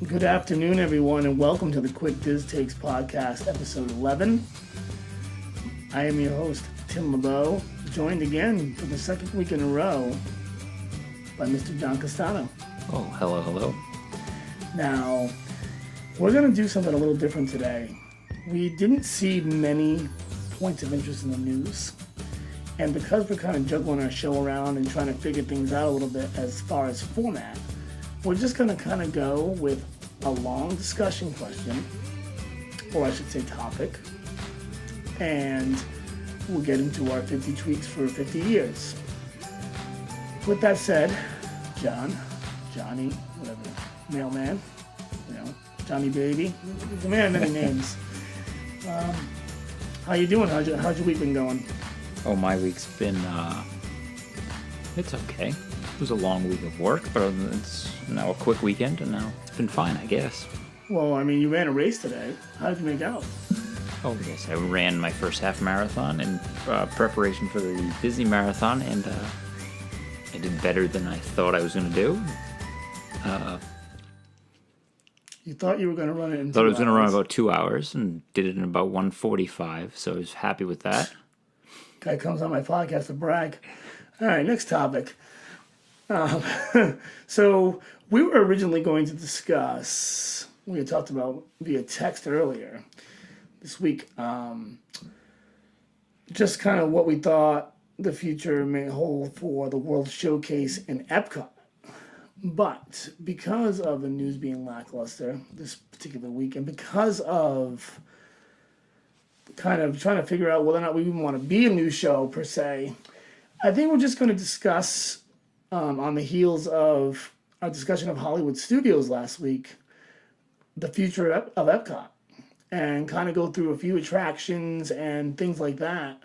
Good afternoon, everyone, and welcome to the QuickDisTakes podcast, episode 11. I am your host, Tim LeBeau, joined again for the second week in a row by Mr. John Castano. Oh, hello. Now, we're going to do something a little different today. We didn't see many points of interest in the news, and because we're kind of juggling our show around and trying to figure things out a little bit as far as format, we're just going to kind of go with a long discussion question, or I should say topic, and we'll get into our 50 tweaks for 50 years. With that said, Johnny, whatever, mailman, Johnny Baby, the man of many names. How you doing? How's your week been going? Oh, my week's been, it's okay. It was a long week of work, but it's now a quick weekend, and now it's been fine, I guess. Well, I mean, you ran a race today. How did you make out? Oh, yes, I ran my first half marathon in preparation for the Disney marathon, and I did better than I thought I was going to do. You thought you were going to run it in 2 hours. I thought I was going to run about 2 hours, and did it in about 1:45, so I was happy with that. Guy comes on my podcast to brag. All right, next topic. So we were originally going to discuss, we had talked about via text earlier this week, just kind of what we thought the future may hold for the World Showcase in Epcot. But because of the news being lackluster this particular week, and because of kind of trying to figure out whether or not we even want to be a new show per se, I think we're just going to discuss, on the heels of our discussion of Hollywood Studios last week, the future of Epcot, and kind of go through a few attractions and things like that,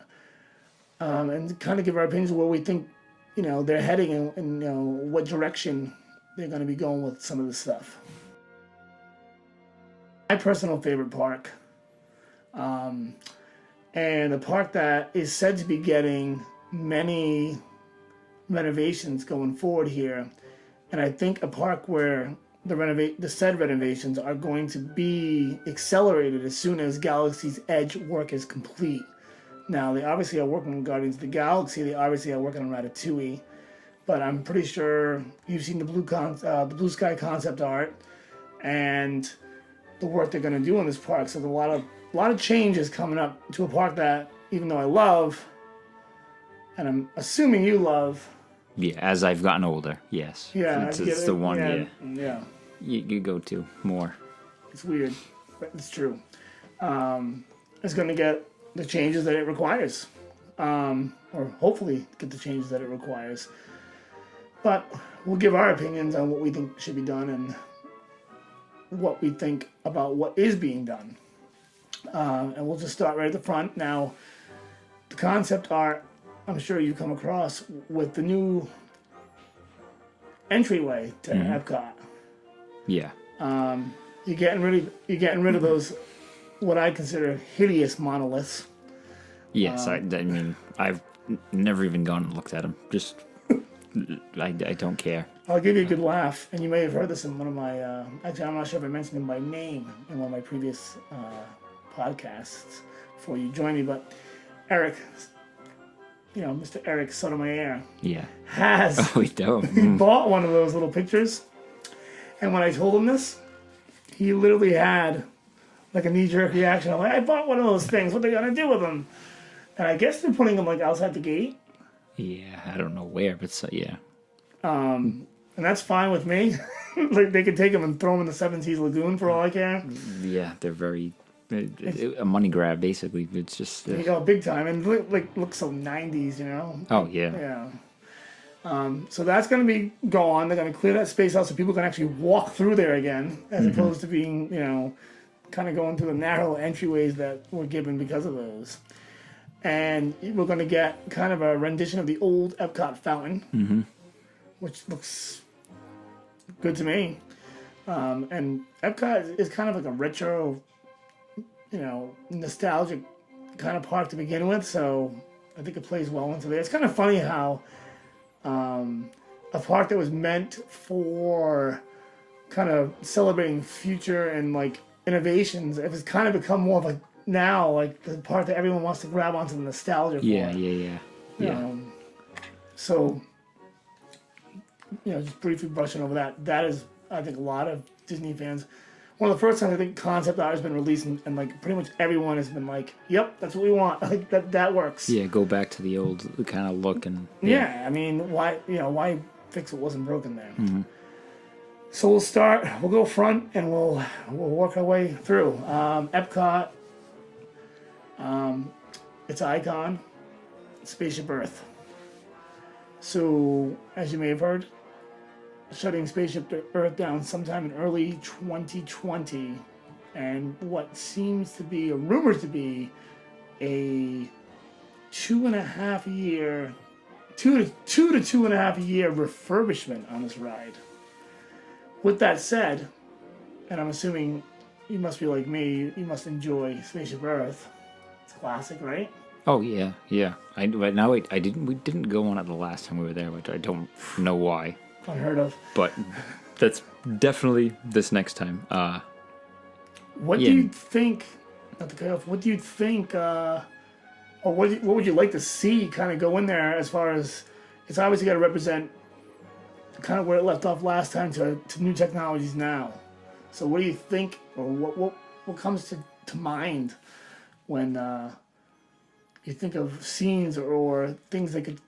and kind of give our opinions of where we think, they're heading and what direction they're going to be going with some of this stuff. My personal favorite park, and a park that is said to be getting many renovations going forward here, and I think a park where the said renovations are going to be accelerated as soon as Galaxy's Edge work is complete. Now, they obviously are working on Guardians of the Galaxy, they obviously are working on Ratatouille, but I'm pretty sure you've seen the Blue Sky concept art and the work they're going to do on this park. So there's a lot of changes coming up to a park that, even though I love, and I'm assuming you love. Yeah, as I've gotten older, yes. Yeah, it's the one. Yeah. You go to more. It's weird, but it's true. It's going to get the changes that it requires, or hopefully get the changes that it requires. But we'll give our opinions on what we think should be done and what we think about what is being done. And we'll just start right at the front. Now, the concept art, I'm sure you've come across with the new entryway to Epcot. Yeah. You're getting rid of those, what I consider hideous monoliths. Yes, I mean, I've never even gone and looked at them. Just, I don't care. I'll give you a good laugh, and you may have heard this in one of my, actually I'm not sure if I mentioned him by name in one of my previous podcasts before you joined me, but Eric, Mr. Eric Sotomayor, has we don't. He bought one of those little pictures, and when I told him this, he literally had like a knee-jerk reaction. I'm like, I bought one of those things. What are they gonna do with them? And I guess they're putting them like outside the gate. Yeah, I don't know where, but yeah. And that's fine with me. Like they could take them and throw them in the Seven Seas Lagoon for all I care. Yeah, they're very a money grab basically. It's just you go big time and look so 90s, Oh yeah. Yeah. So that's going to be gone. They're going to clear that space out so people can actually walk through there again, as opposed to being, kind of going through the narrow entryways that were given because of those. And we're going to get kind of a rendition of the old Epcot fountain, which looks good to me. And Epcot is kind of like a retro, nostalgic kind of park to begin with, so I think it plays well into there. It's kind of funny how a park that was meant for kind of celebrating future and like innovations, it's kind of become more of like now like the part that everyone wants to grab onto the nostalgia for. Yeah. So, just briefly brushing over that. That is, I think, a lot of Disney fans. One of the first times I think concept art has been released, and like pretty much everyone has been like, "Yep, that's what we want." Like that works. Yeah, go back to the old kind of look and. Yeah, I mean, why fix what wasn't broken there? Mm-hmm. So we'll start. We'll go front, and we'll work our way through. Epcot. Its icon, Spaceship Earth. So, as you may have heard, shutting Spaceship Earth down sometime in early 2020, and what seems to be, or rumored to be, a 2.5 year refurbishment on this ride. With that said, and I'm assuming you must be like me, you must enjoy Spaceship Earth. It's classic, right? Oh yeah. We didn't go on it the last time we were there, which I don't know why. Unheard of. But that's definitely this next time. What do you think? Not to cut off. What do you think? Or what would you like to see kind of go in there as far as it's obviously got to represent kind of where it left off last time to new technologies now. So what do you think, or what comes to mind when you think of scenes or things they could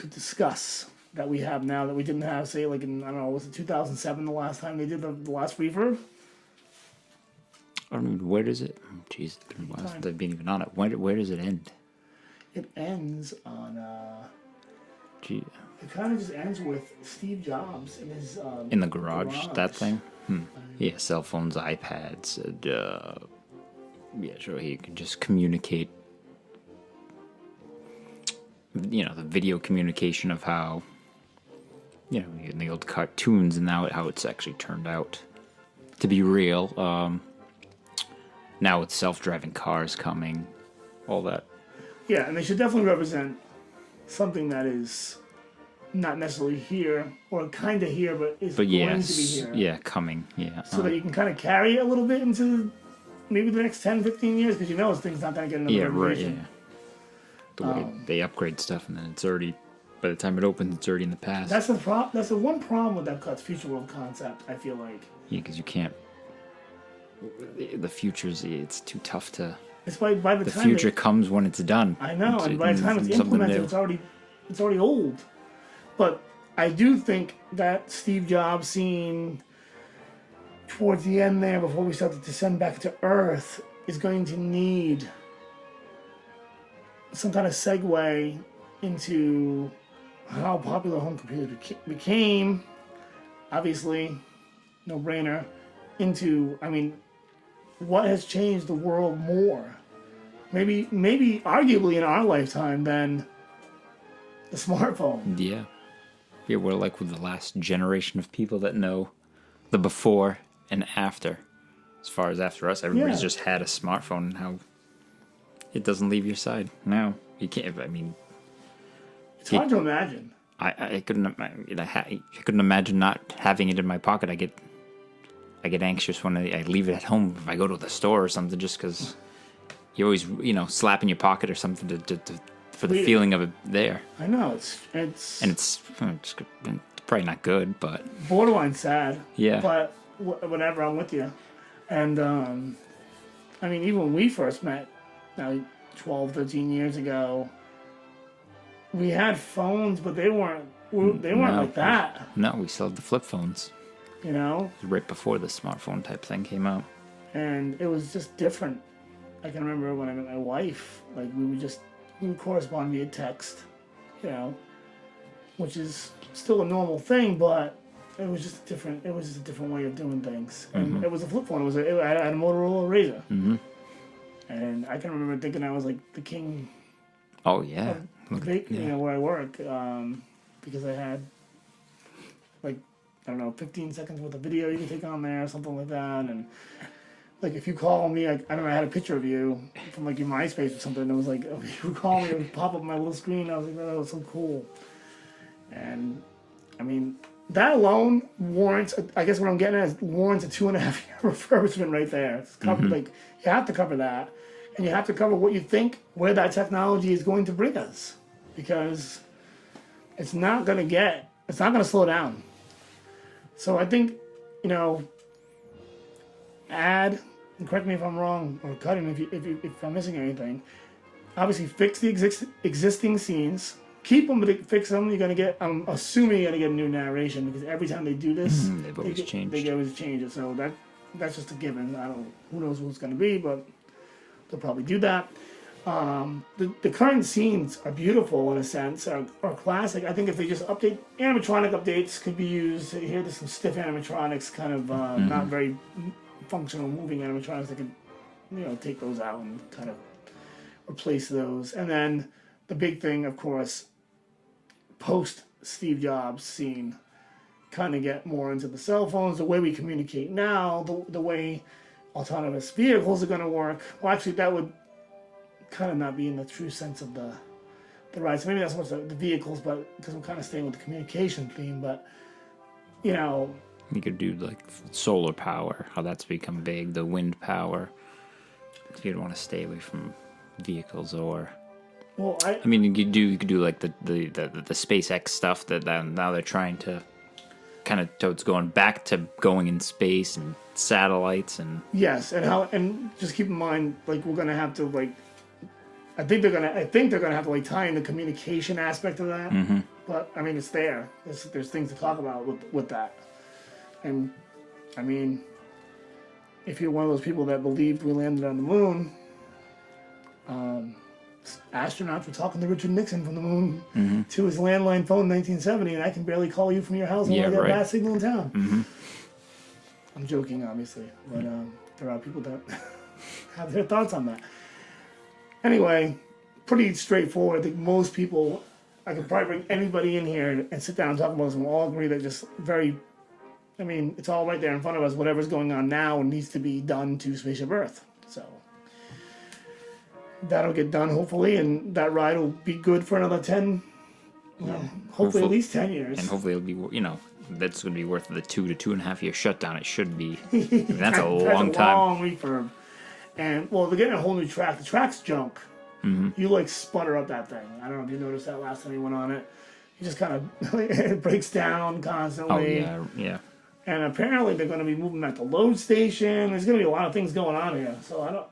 discuss that we have now that we didn't have, say, like in, I don't know, was it 2007 the last time they did the last refurb? I don't know, where does it? Jeez, they've been even on it. Where does it end? It ends on. Gee. It kind of just ends with Steve Jobs in his. In the garage, that thing. Yeah, cell phones, iPads. Yeah, sure. He can just communicate. The video communication of how, in the old cartoons and now how it's actually turned out to be real. Now with self-driving cars coming, all that. Yeah, and they should definitely represent something that is not necessarily here, or kind of here, but is going to be here. Yeah, coming, yeah. So that you can kind of carry it a little bit into maybe the next 10, 15 years, because this thing's not going to get another renovation. Right, yeah. The way they upgrade stuff, and then it's already, by the time it opens, it's already in the past. That's the one problem with Epcot's Future World concept, I feel like. Yeah, because you can't. The future's, it's too tough to. It's by the the time future comes when it's done. I know, and by the time it's implemented, it's already old. But I do think that Steve Jobs scene towards the end there, before we start to descend back to Earth, is going to need some kind of segue into how popular home computers became. Obviously, no brainer. Into, what has changed the world more? Maybe arguably in our lifetime than the smartphone. Yeah. Yeah, we're like with the last generation of people that know the before and after. As far as after us, everybody's just had a smartphone, and how it doesn't leave your side. Now, you can't, it's hard to imagine. I couldn't imagine not having it in my pocket. I get anxious when I leave it at home if I go to the store or something, just because you always, slap in your pocket or something for the feeling of it there. I know, it's probably not good, but borderline sad. Yeah. But whatever, I'm with you. And even when we first met, 12, 13 years ago, we had phones, but they weren't like that. No, we still had the flip phones. It was right before the smartphone type thing came out. And it was just different. I can remember when I met my wife, like we would correspond via text, which is still a normal thing, but it was just a different way of doing things. And it was a flip phone. I had a Motorola Razr. Mm-hmm. And I can remember thinking I was like the king. Oh yeah. Where I work, because I had 15 seconds worth of video you can take on there, or something like that. And like if you call me, I remember I had a picture of you from like your MySpace or something. And it was like, if you call me, it would pop up on my little screen. I was like, oh, that was so cool. And that alone warrants, I guess what I'm getting at is warrants a 2.5 year refurbishment right there. It's covered, like, you have to cover that. And you have to cover what you think, where that technology is going to bring us. Because it's not going to slow down. So I think, add, and correct me if I'm wrong, or cut him if I'm missing anything. Obviously, fix the existing scenes. Keep them, but fix them. You're gonna get. I'm assuming you're gonna get a new narration because every time they do this, They've always changed. They always change it. So that's just a given. Who knows what it's gonna be, but they'll probably do that. The current scenes are beautiful in a sense, are classic. I think if they just update, animatronic updates could be used. Here there's some stiff animatronics, kind of not very functional moving animatronics. They could, take those out and kind of replace those. And then the big thing, of course, post Steve Jobs scene, kind of get more into the cell phones, the way we communicate now, the way autonomous vehicles are going to work. Well, actually, that would kind of not be in the true sense of the ride. So maybe that's what's the vehicles, but because I'm kind of staying with the communication theme. But you could do like solar power, how that's become big, the wind power. If you'd want to stay away from vehicles, or I mean, you could do like the SpaceX stuff that now they're trying to kind of towards going back to going in space and satellites and yes, and just keep in mind, like, we're gonna have to, like, I think they're gonna have to, like, tie in the communication aspect of that. Mm-hmm. But I mean, it's there. There's things to talk about with that. And I mean, if you're one of those people that believed we landed on the moon, astronauts were talking to Richard Nixon from the moon to his landline phone in 1970, and I can barely call you from your house and I got a bad signal in town. Mm-hmm. I'm joking, obviously, but there are people that have their thoughts on that. Anyway, pretty straightforward. I think most people, I could probably bring anybody in here and sit down and talk about this, and we'll all agree that it's all right there in front of us. Whatever's going on now needs to be done to Spaceship Earth. So that'll get done, hopefully, and that ride will be good for another 10, hopefully at least 10 years. And hopefully it'll be, that's going to be worth the 2 to 2.5 year shutdown. It should be. That's a long time. Long refurb. And, well, they're getting a whole new track. The track's junk. Mm-hmm. You, like, sputter up that thing. I don't know if you noticed that last time you went on it. You just kind of, it breaks down constantly. Oh, yeah. And apparently they're going to be moving at the load station. There's going to be a lot of things going on here. So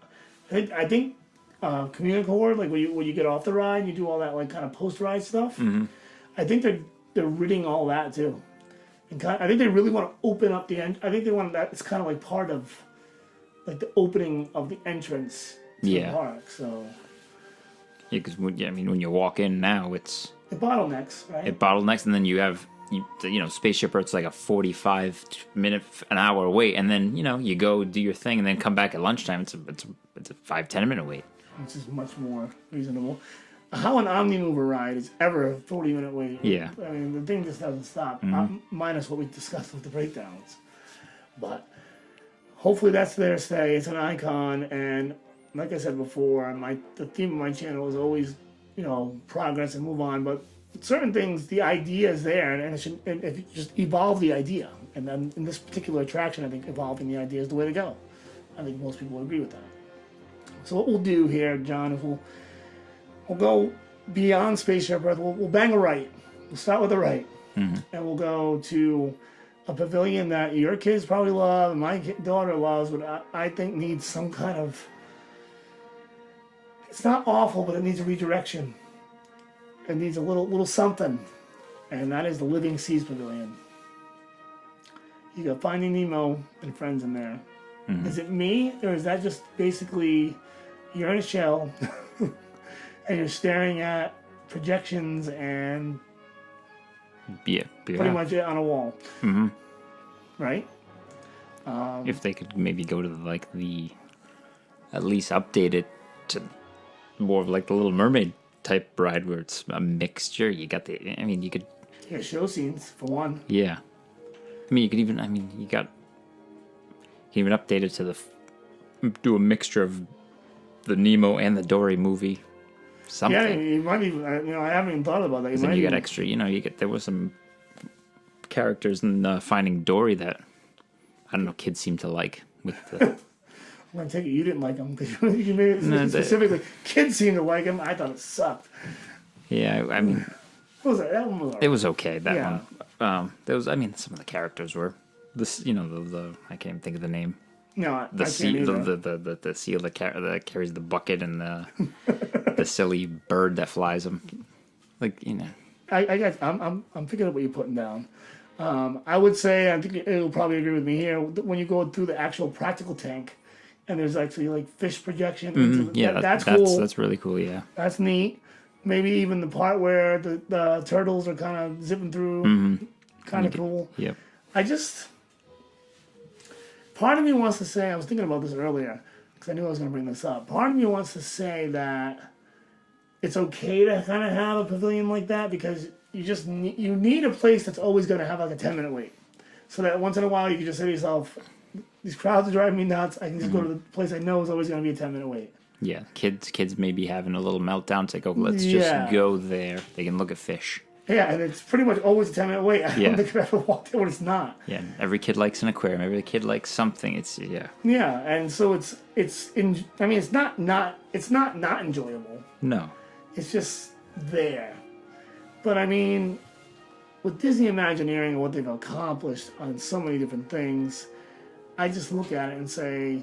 I think Communicore, like when you get off the ride, you do all that, like, kind of post-ride stuff. Mm-hmm. I think they're ridding all that too. And I think they really want to open up the end. I think they want that. It's kind of like part of, like, the opening of the entrance to the park. So yeah, because when you walk in now, it bottlenecks, right? It bottlenecks, and then you have Spaceship Earth's like a 45-minute, an hour wait, and then you go do your thing, and then come back at lunchtime. It's a 5-10 minute wait, which is much more reasonable. How an Omnimover ride is ever a 40-minute wait. Yeah. I mean, the thing just doesn't stop, minus what we discussed with the breakdowns. But hopefully that's there to stay. It's an icon, and like I said before, the theme of my channel is always, progress and move on. But certain things, the idea is there, and if you just evolve the idea. And then in this particular attraction, I think evolving the idea is the way to go. I think most people would agree with that. So what we'll do here, John, is we'll go beyond Spaceship Earth. We'll bang a right. We'll start with a right. Mm-hmm. And we'll go to a pavilion that your kids probably love, and my daughter loves, but I think needs some kind of... It's not awful, but it needs a redirection. It needs a little something. And that is the Living Seas Pavilion. You got Finding Nemo and friends in there. Mm-hmm. Is it me, or is that just basically you're in a shell and you're staring at projections and pretty much on a wall? Mm-hmm. Right? If they could maybe go to at least update it to more of like the Little Mermaid type ride where it's a mixture. You got you could... Yeah, show scenes, for one. Yeah. You could even, you can even update it to do a mixture of the Nemo and the Dory movie. Something. Yeah, you might even, I haven't even thought about that. You got extra, there was some characters in Finding Dory that I don't know kids seem to like with the. I'm gonna take it you didn't like them because you made it specifically. Kids seem to like them. I thought it sucked. Yeah, I mean, What was that? That one was alright. it was okay. That Yeah. one. There was. I mean, some of the characters were this. You know, the I can't even think of the name. No, I The can't seal, either. the seal that carries the bucket, and the silly bird that flies them. Like I'm picking up what you're putting down. I would say I think it'll probably agree with me here when you go through the actual practical tank, and there's actually like fish projection. That's cool. That's really cool. Yeah. That's neat. Maybe even the part where the turtles are kind of zipping through, kind of cool. Yep. Part of me wants to say, I was thinking about this earlier, because I knew I was going to bring this up. Part of me wants to say that it's okay to kind of have a pavilion like that, because you need a place that's always going to have like a 10-minute wait. So that once in a while you can just say to yourself, these crowds are driving me nuts, I can just go to the place I know is always going to be a 10-minute wait. Yeah, kids may be having a little meltdown. It's like, let's just go there. They can look at fish. Yeah, and it's pretty much always a 10-minute wait. I don't think I've ever walked there when it's not. Yeah, every kid likes an aquarium. Every kid likes something. Yeah, and so it's not enjoyable. No. It's just there. But I mean, with Disney Imagineering and what they've accomplished on so many different things, I just look at it and say,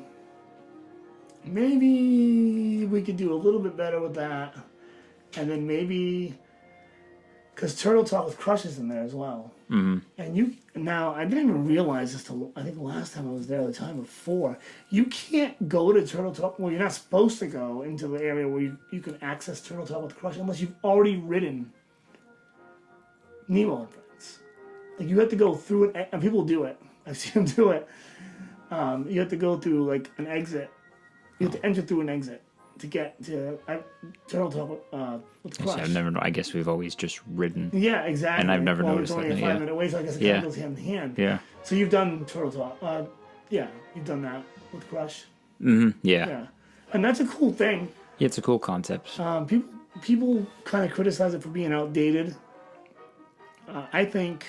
maybe we could do a little bit better with that. And then maybe, because Turtle Talk with Crush is in there as well. Mm-hmm. And now, I didn't even realize this till, I think the last time I was there, the time before, you can't go to Turtle Talk, well, you're not supposed to go into the area where you can access Turtle Talk with Crush unless you've already ridden Nemo and Friends. Like, you have to go through it, and people do it. I've seen them do it. You have to go through, like, an exit. You have to enter through an exit to get to Turtle Talk with Crush. I've never. I guess we've always just ridden. Yeah, exactly. And I've never noticed it's only that. a 5-minute wait, so I guess it kind of goes hand in hand. Yeah. So you've done Turtle Talk. Yeah, you've done that with Crush. Mm-hmm. Yeah. And that's a cool thing. Yeah, it's a cool concept. People kind of criticize it for being outdated. I think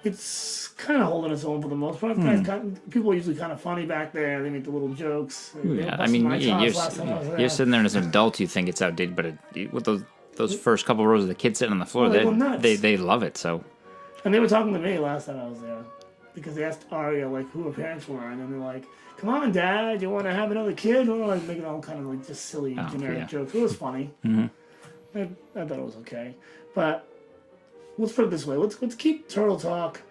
it's kind of holding its own for the most part. People are usually kind of funny back there. They make the little jokes. Yeah, I mean, you're sitting there as an adult, you think it's outdated, but with those first couple rows of the kids sitting on the floor, they love it. So. And they were talking to me last time I was there because they asked Aria like who her parents were, and then they're like, "Come on, Dad, you want to have another kid?" Or like making all kind of like just silly generic jokes. It was funny. Mm-hmm. I thought it was okay, but. Let's put it this way. Let's keep Turtle Talk,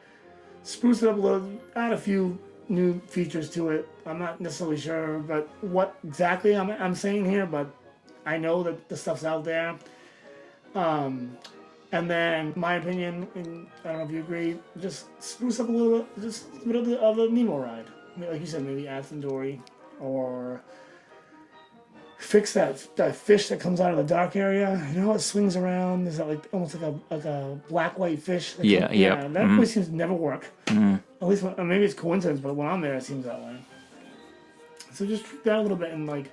spruce it up a little, add a few new features to it. I'm not necessarily sure, but what exactly I'm saying here, but I know that the stuff's out there. And then, my opinion, and I don't know if you agree, just spruce up a little bit, just a bit of the Nemo ride. I mean, like you said, maybe add some Dory, or fix that fish that comes out of the dark area. You know how it swings around? Is that like almost like a black white fish? Yeah. That always seems to never work. Mm-hmm. At least maybe it's coincidence, but when I'm there, it seems that way. So just tweak that a little bit and like,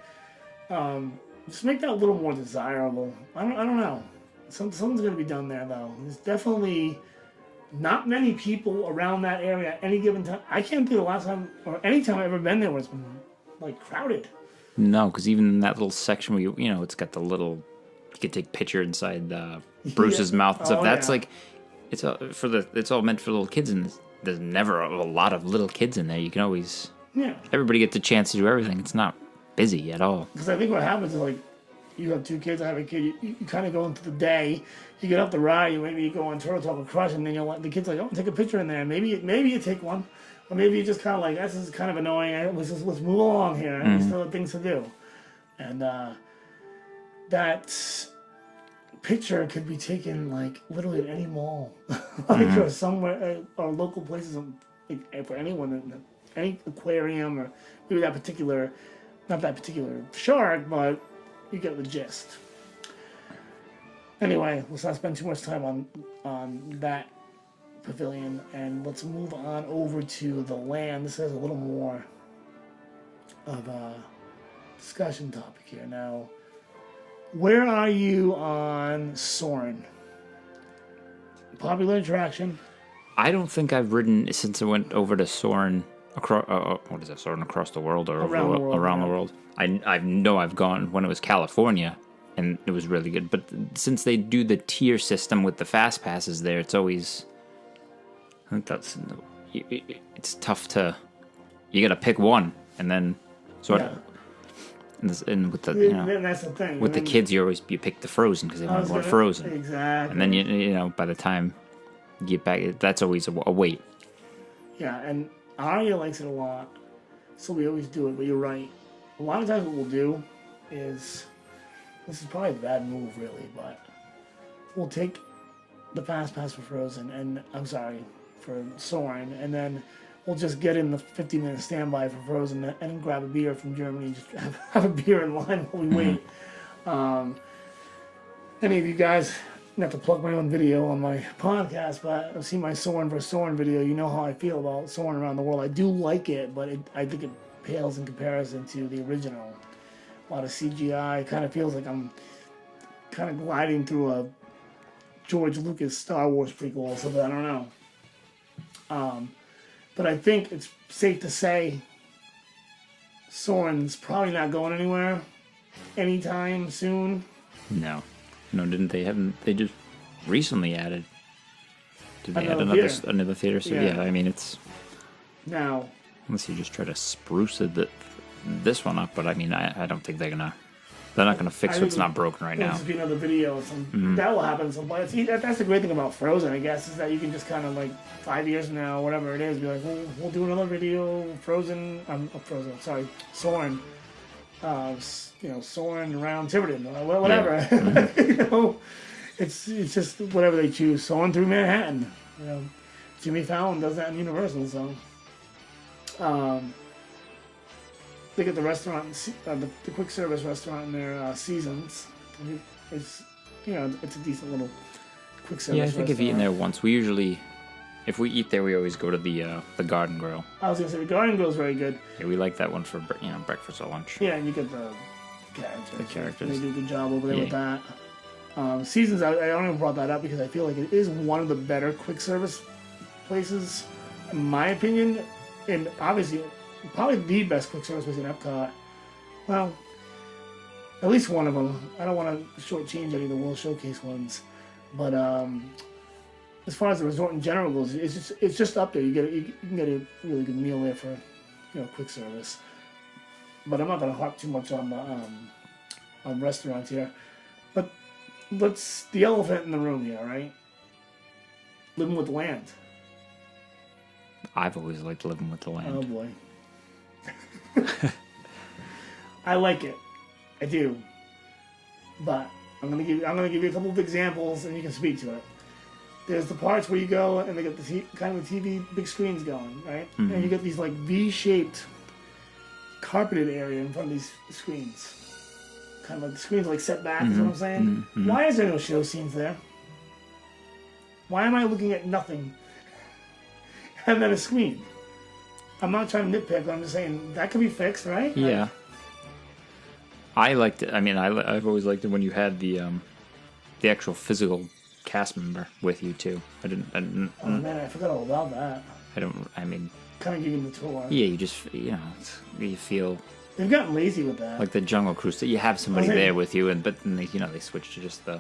just make that a little more desirable. I don't know. Something's gonna be done there though. There's definitely not many people around that area at any given time. I can't think of the last time or any time I've ever been there where it's been like crowded. No, because even in that little section where it's got the little, you could take a picture inside Bruce's mouth and stuff. That's like, it's all meant for little kids, and there's never a lot of little kids in there. You can always, everybody gets a chance to do everything. It's not busy at all. Because I think what happens is like, you have two kids, I have a kid. You kind of go into the day. You get off the ride. Maybe you go on Turtle Talk with Crush, and then the kid's like, "Oh, take a picture in there." Maybe you take one. Or maybe you just kind of like, this is kind of annoying. Let's move along here. Mm-hmm. We still have things to do. And that picture could be taken like literally at any mall, or somewhere, or local places, like, for anyone, any aquarium, or maybe not that particular shark, but you get the gist. Anyway, let's not spend too much time on that pavilion, and let's move on over to the land. This has a little more of a discussion topic here. Now, where are you on Soarin'? Popular attraction? I don't think I've ridden since I went over to Soarin' across. What is that? Soarin' across the world or around the world? I know I've gone when it was California, and it was really good. But since they do the tier system with the fast passes there, it's always. I think it's tough to. You got to pick one, and then sort of. And with the that's the thing. With the kids, you pick the Frozen because they want more Frozen. Exactly. And then you know by the time you get back, that's always a wait. Yeah, and Arya likes it a lot, so we always do it. But you're right. A lot of times, what we'll do is this is probably a bad move, really, but we'll take the fast pass for Frozen, and I'm sorry for Soarin', and then we'll just get in the 50-minute standby for Frozen and then grab a beer from Germany and just have a beer in line while we wait. Any of you guys, I have to plug my own video on my podcast, but I've seen my Soarin' vs. Soarin' video. You know how I feel about Soarin' around the world. I do like it, but I think it pales in comparison to the original. A lot of CGI. Kind of feels like I'm kind of gliding through a George Lucas Star Wars prequel or something. I don't know. But I think it's safe to say Soarin's probably not going anywhere anytime soon. No, didn't they? They just recently added? Did they add another theater? So yeah, I mean it's now. Unless you just try to spruce this one up, but I mean I don't think they're not gonna fix what's not broken right now. This will be another video. That will happen. That's the great thing about Frozen, I guess, is that you can just kind of like 5 years from now, whatever it is, be like, we'll do another video. Soarin'. Soarin' around Tiverton, whatever. Yeah. It's just whatever they choose. Soarin' through Manhattan. Jimmy Fallon does that in Universal, so. They get the restaurant, the quick service restaurant in their Seasons. It's it's a decent little quick service. Yeah, I think I've eaten there once. We usually, if we eat there, we always go to the Garden Grill. I was gonna say the Garden Grill is very good. Yeah, we like that one for breakfast or lunch. Yeah, and you get the characters. The characters. They do a good job over there with that. Seasons, I only brought that up because I feel like it is one of the better quick service places, in my opinion, and obviously. Probably the best quick service was in Epcot. Well, at least one of them. I don't want to shortchange any of the World Showcase ones, but as far as the resort in general goes, it's just up there. You can get a really good meal there for quick service. But I'm not going to harp too much on restaurants here. But let's the elephant in the room here, right? Living with the land. I've always liked living with the land. Oh boy. I like it, I do, but I'm gonna give you a couple of examples, and you can speak to it. There's the parts where you go and they get the kind of the TV big screens going, right? Mm-hmm. And you get these like V-shaped carpeted area in front of these screens, kind of like the screens like set back. Is what I'm saying. Mm-hmm. Why is there no show scenes there? Why am I looking at nothing and then a screen? I'm not trying to nitpick, but I'm just saying that could be fixed, right? Yeah. I liked it. I mean, I've always liked it when you had the actual physical cast member with you too. I didn't. Oh man, I forgot all about that. I mean. Kind of giving the tour. Yeah, you just you feel. They've gotten lazy with that. Like the Jungle Cruise, that you have somebody there with you, but then they switch to just the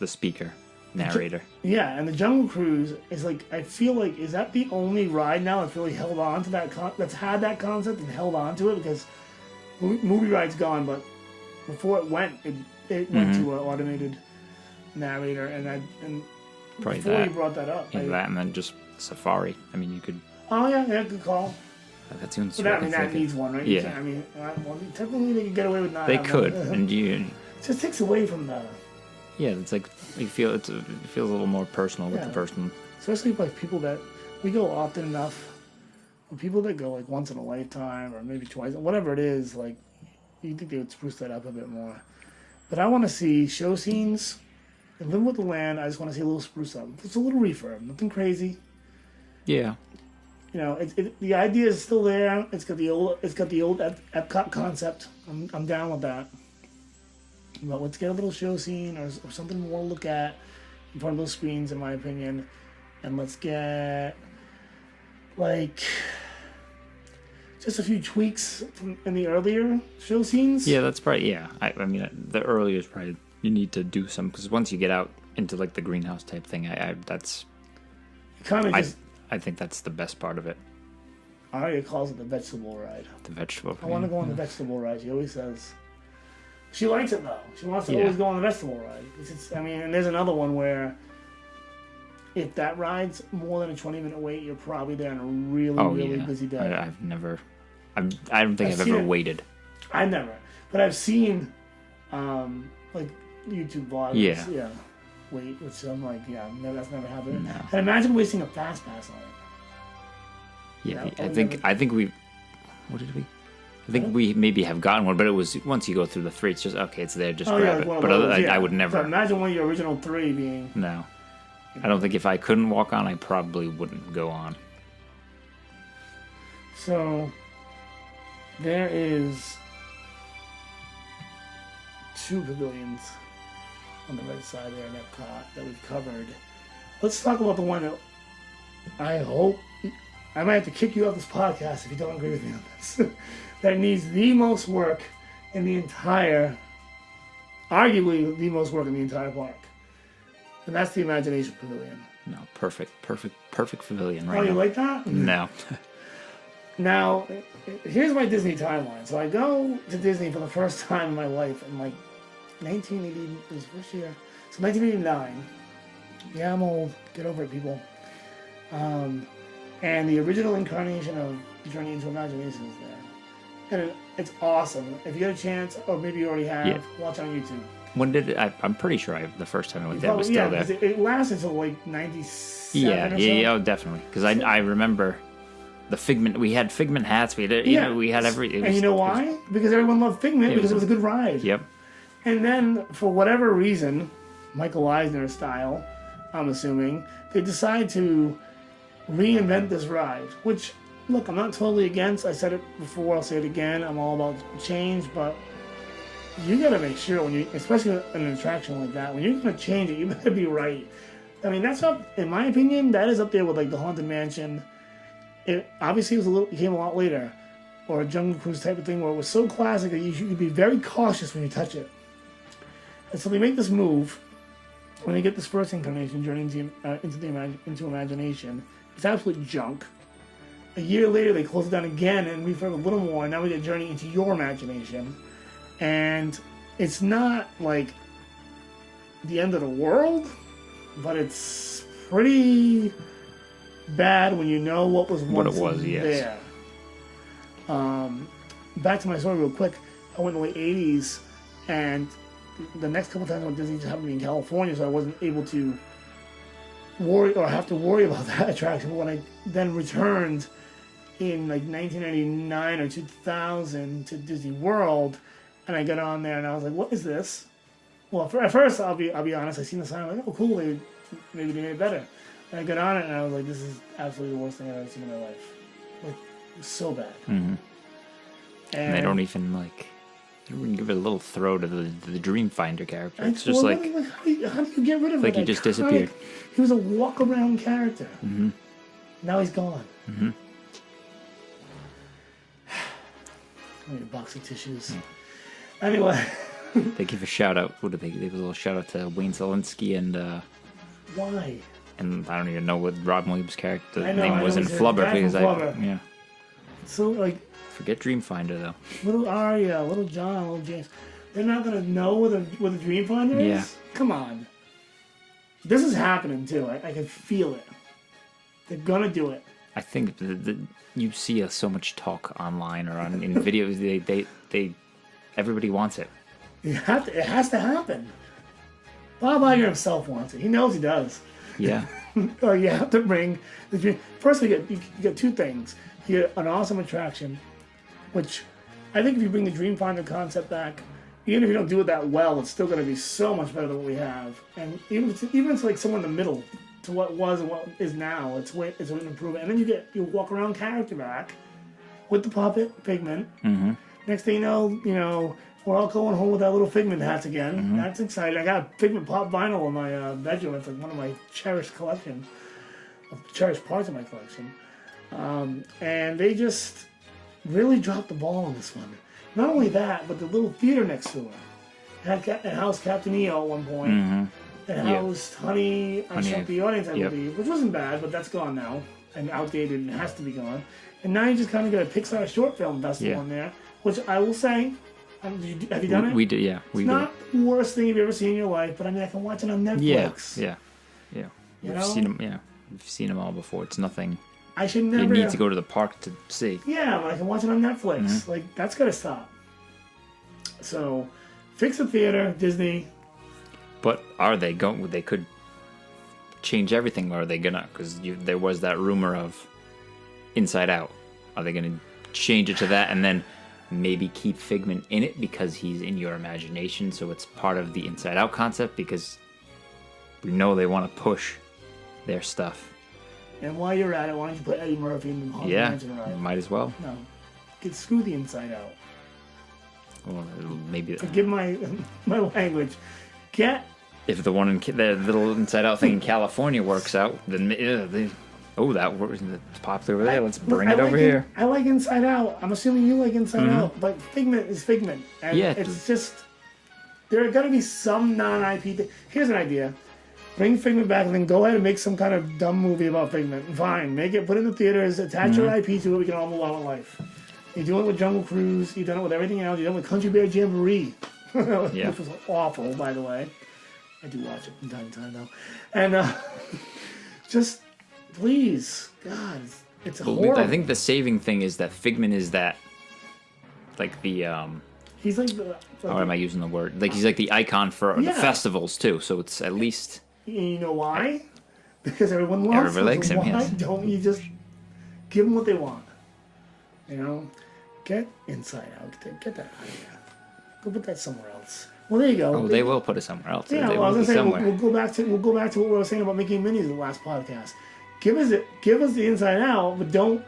speaker. Narrator. Yeah, and the Jungle Cruise is like, I feel like, is that the only ride now that's really held on to that that's had that concept and held on to it? Because movie ride's gone, but before it went went to an automated narrator, and probably before you brought that up, that, and then just Safari. I mean, you could. Oh yeah, good call. That's even. But that needs one, right? Yeah. I mean, technically they could get away with not. They could, and it just takes away from the. Yeah, it's like you feel it feels a little more personal with the person. Especially like people that we go often enough. People that go like once in a lifetime or maybe twice, whatever it is, like you think they would spruce that up a bit more. But I want to see show scenes and Living with the Land. I just want to see a little spruce up. It's a little refurb, nothing crazy. Yeah. The idea is still there. It's got the old Epcot concept. I'm down with that. But let's get a little show scene or something more to look at in front of those screens, in my opinion. and let's get like just a few tweaks in the earlier show scenes. Yeah, that's probably, yeah. I mean, the earlier is probably, you need to do some, because once you get out into like the greenhouse type thing, that's Kind of just. I think that's the best part of it. Arya calls it the vegetable ride. The vegetable. I want to go on the vegetable ride. She always says. She likes it though. She wants to Yeah. always go on the vegetable ride. I mean, and there's another one where if that ride's more than a 20-minute wait, you're probably there on a really busy day. I've never. I don't think I've ever waited. I never, but I've seen like YouTube vlogs. Yeah. Wait, which I'm like, that's never happened. No. And imagine wasting a fast pass on it. Yeah, Yeah, I think we. What did we? I think we maybe have gotten one, but it was once you go through the 3, it's just okay. It's there, just grab it. But I would never. So imagine one of your original 3 being. No, I don't think if I couldn't walk on, I probably wouldn't go on. So there is 2 pavilions on the right side there in Epcot that we've covered. Let's talk about the one that I hope I might have to kick you off this podcast if you don't agree with me on this. That needs the most work in the entire, arguably the most work in the entire park, and that's the Imagination Pavilion. No, perfect pavilion right Oh, now. you like that? No. Now, here's my Disney timeline. So I go to Disney for the first time in my life in like 1980, it was the first year. So 1989. Yeah, I'm old. Get over it, people. And the original incarnation of Journey into Imagination is there. And it's awesome. If you get a chance, or maybe you already have, watch on YouTube. When did it? I'm pretty sure the first time I went there was still there. It lasted until like 97 or so. Yeah, definitely. Because I remember the Figment. We had Figment hats. We had we had every. And you know why? Because everyone loved Figment because it was a good ride. Yep. And then, for whatever reason, Michael Eisner style, I'm assuming, they decide to reinvent this ride. Which, look, I'm not totally against. I said it before, I'll say it again. I'm all about change, but you gotta make sure when you, especially an attraction like that, when you're gonna change it, you better be right. I mean, that's up, in my opinion, that is up there with like the Haunted Mansion. It obviously it came a lot later, or a Jungle Cruise type of thing where it was so classic that you should be very cautious when you touch it. And so they make this move when they get this first incarnation, Journey into Imagination. It's absolute junk. A year later, they close it down again and refurb a little more, and now we get Journey into Your Imagination. And it's not like the end of the world, but it's pretty bad when you know what was once there. Back to my story real quick. I went in the late 80s, and the next couple times I went to Disney just happened to be in California, so I wasn't able to have to worry about that attraction. But when I then returned in like 1999 or 2000 to Disney World, and I got on there and I was like, "What is this?" Well, at first I'll be honest. I seen the sign, I'm like, "Oh, cool! Maybe they made it better." And I got on it and I was like, "This is absolutely the worst thing I've ever seen in my life. Like, it was so bad." Mm-hmm. And they don't even give it a little throw to the Dreamfinder character. It's just how do you get rid of like he just disappeared. He was a walk-around character. Mm-hmm. Now he's gone. Mm-hmm. I need a box of tissues. Anyway. They give a shout out. What did they give a little shout out to Wayne Selinsky and why? And I don't even know what Robin Williams' character name was in Flubber because Flubber. So like forget Dreamfinder though. Little Arya, little John, little James. They're not gonna know what a Dreamfinder is? Yeah. Come on. This is happening too. I can feel it. They're gonna do it. I think you see so much talk online or in videos. They everybody wants it. It has to happen. Bob Iger himself wants it. He knows he does. Yeah. You have to bring the dream. First, you get 2 things. You get an awesome attraction, which I think if you bring the Dreamfinder concept back, even if you don't do it that well, it's still going to be so much better than what we have. And even if it's like somewhere in the middle to what was and what is now, it's an improvement. And then you get your walk around character back with the puppet Figment. Mm-hmm. Next thing you know, we're all going home with our little Figment hats again. Mm-hmm. That's exciting. I got a Figment pop vinyl in my bedroom. It's like one of my cherished collections. cherished parts of my collection. And they just really dropped the ball on this one. Not only that, but the little theater next to it. It housed Captain EO at one point. Mm-hmm. It housed Honey, I Shrunk the Audience, I believe, which wasn't bad, but that's gone now and outdated and has to be gone. And now you just kind of got a Pixar short film festival in there, which I will say, have you done it? We did, yeah. It's not the worst thing you've ever seen in your life, but I mean, I can watch it on Netflix. Yeah. We've seen them. Yeah, we've seen them all before. It's nothing. I should never. You need to go to the park to see. Yeah, but I can watch it on Netflix. Mm-hmm. Like that's gotta stop. So, fix the theater, Disney. But are they going? They could change everything. Or are they gonna? Because there was that rumor of Inside Out. Are they gonna change it to that and then maybe keep Figment in it because he's in your imagination, so it's part of the Inside Out concept? Because we know they want to push their stuff. And while you're at it, why don't you put Eddie Murphy in the Haunted Mansion ride? Might as well. No, screw the Inside Out. Well, maybe. Forgive my language. If the one in the little Inside Out thing in California works out, then that works. It's popular over there. Let's bring it over here. I like Inside Out. I'm assuming you like Inside Out, but Figment is Figment, and it's just there are gonna be some non-IP thing. Here's an idea: bring Figment back, and then go ahead and make some kind of dumb movie about Figment. Fine, make it, put it in the theaters, attach your IP to it. We can all move on with life. You're doing it with Jungle Cruise. You've done it with everything else. You've done it with Country Bear Jamboree, which was awful, by the way. I do watch it from time to time, though. And just, please, God, it's horrible. I think the saving thing is that Figment is that, like the, he's like the... how am I using the word? Like, he's like the icon for the festivals, too. So it's at least... You know why? Because everyone loves him. Everybody likes him, Why don't you just give them what they want? You know? Get Inside Out. Get that out of here. Go put that somewhere else. Well, there you go. Oh, they will put it somewhere else. Yeah, well, I was gonna say we'll go back to what we were saying about making minis in the last podcast. Give us the Inside Out, but don't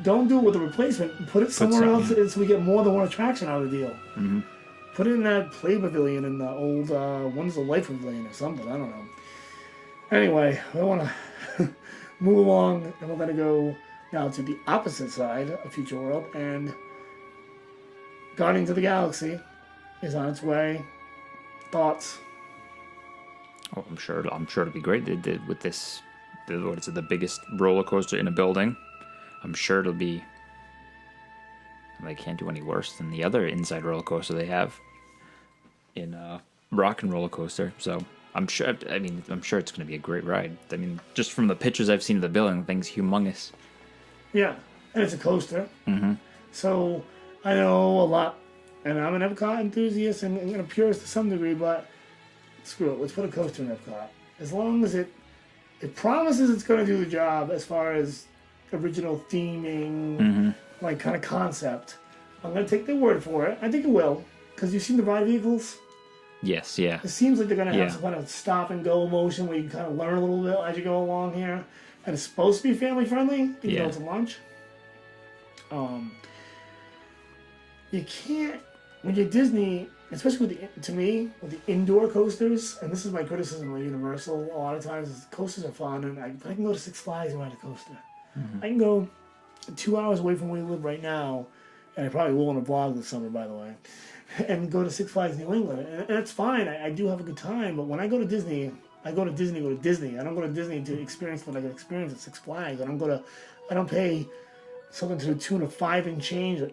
do it with a replacement. Put it somewhere else so we get more than one attraction out of the deal. Mm-hmm. Put it in that Play Pavilion in the old one's the Life Pavilion or something. I don't know. Anyway, I want to move along, and we're gonna go now to the opposite side of Future World, and Guardians of the Galaxy is on its way. Thoughts? Oh, I'm sure it'll be great. They did with this. What is it? The biggest roller coaster in a building. I'm sure it'll be. They can't do any worse than the other inside roller coaster they have in Rock and Roller Coaster. So I'm sure. I'm sure it's going to be a great ride. I mean, just from the pictures I've seen of the building, the thing's humongous. Yeah, and it's a coaster. Mm-hmm. So I know a lot. And I'm an Epcot enthusiast and a purist to some degree, but screw it. Let's put a coaster in Epcot. As long as it promises it's going to do the job as far as original theming, like kind of concept. I'm going to take their word for it. I think it will, because you've seen the ride vehicles. Yes, yeah. It seems like they're going to have some kind of stop and go motion where you can kind of learn a little bit as you go along here. And it's supposed to be family friendly, even though it's a lunch. You can't. When you're Disney, especially with the indoor coasters, and this is my criticism of Universal a lot of times, is coasters are fun, and I can go to Six Flags and ride a coaster. Mm-hmm. I can go 2 hours away from where we live right now, and I probably will in a vlog this summer, by the way, and go to Six Flags New England, and that's fine. I do have a good time, but when I go to Disney, I go to Disney. I don't go to Disney to experience what I can experience at Six Flags. I don't pay something to the tune of $5 and change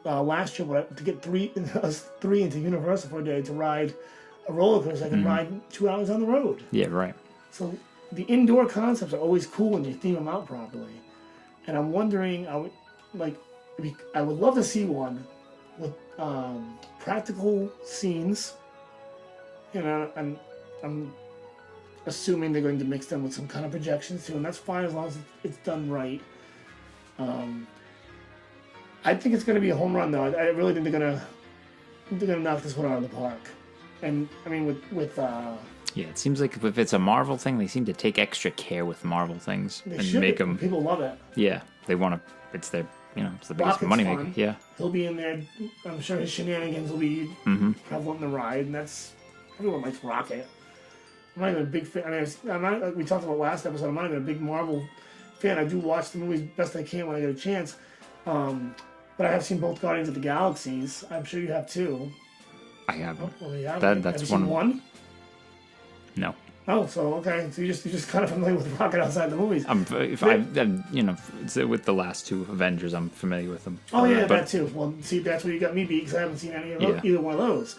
last year to get three into Universal for a day to ride a roller coaster. I can ride 2 hours on the road. Yeah, right. So the indoor concepts are always cool when you theme them out properly. And I'm wondering, I would love to see one with practical scenes. You know, and I'm assuming they're going to mix them with some kind of projections too, and that's fine as long as it's done right. I think it's going to be a home run, though. I really think they're gonna knock this one out of the park. And I mean, with yeah, it seems like if it's a Marvel thing, they seem to take extra care with Marvel things and make them. People love it. Yeah, they want to. It's their, it's the biggest money maker. Yeah, he'll be in there. I'm sure his shenanigans will be prevalent in the ride, and that's everyone likes Rocket. I'm not even a big fan. I mean, we talked about last episode. I'm not even a big Marvel fan. I do watch the movies best I can when I get a chance. But I have seen both Guardians of the Galaxies. I'm sure you have too. I haven't. Well, you have. That's have you seen one. one? No. Oh, so okay. So you're just kind of familiar with Rocket outside the movies. With the last two Avengers, I'm familiar with them. Oh yeah, that too. Well, see, that's where you got me beat because I haven't seen either one of those.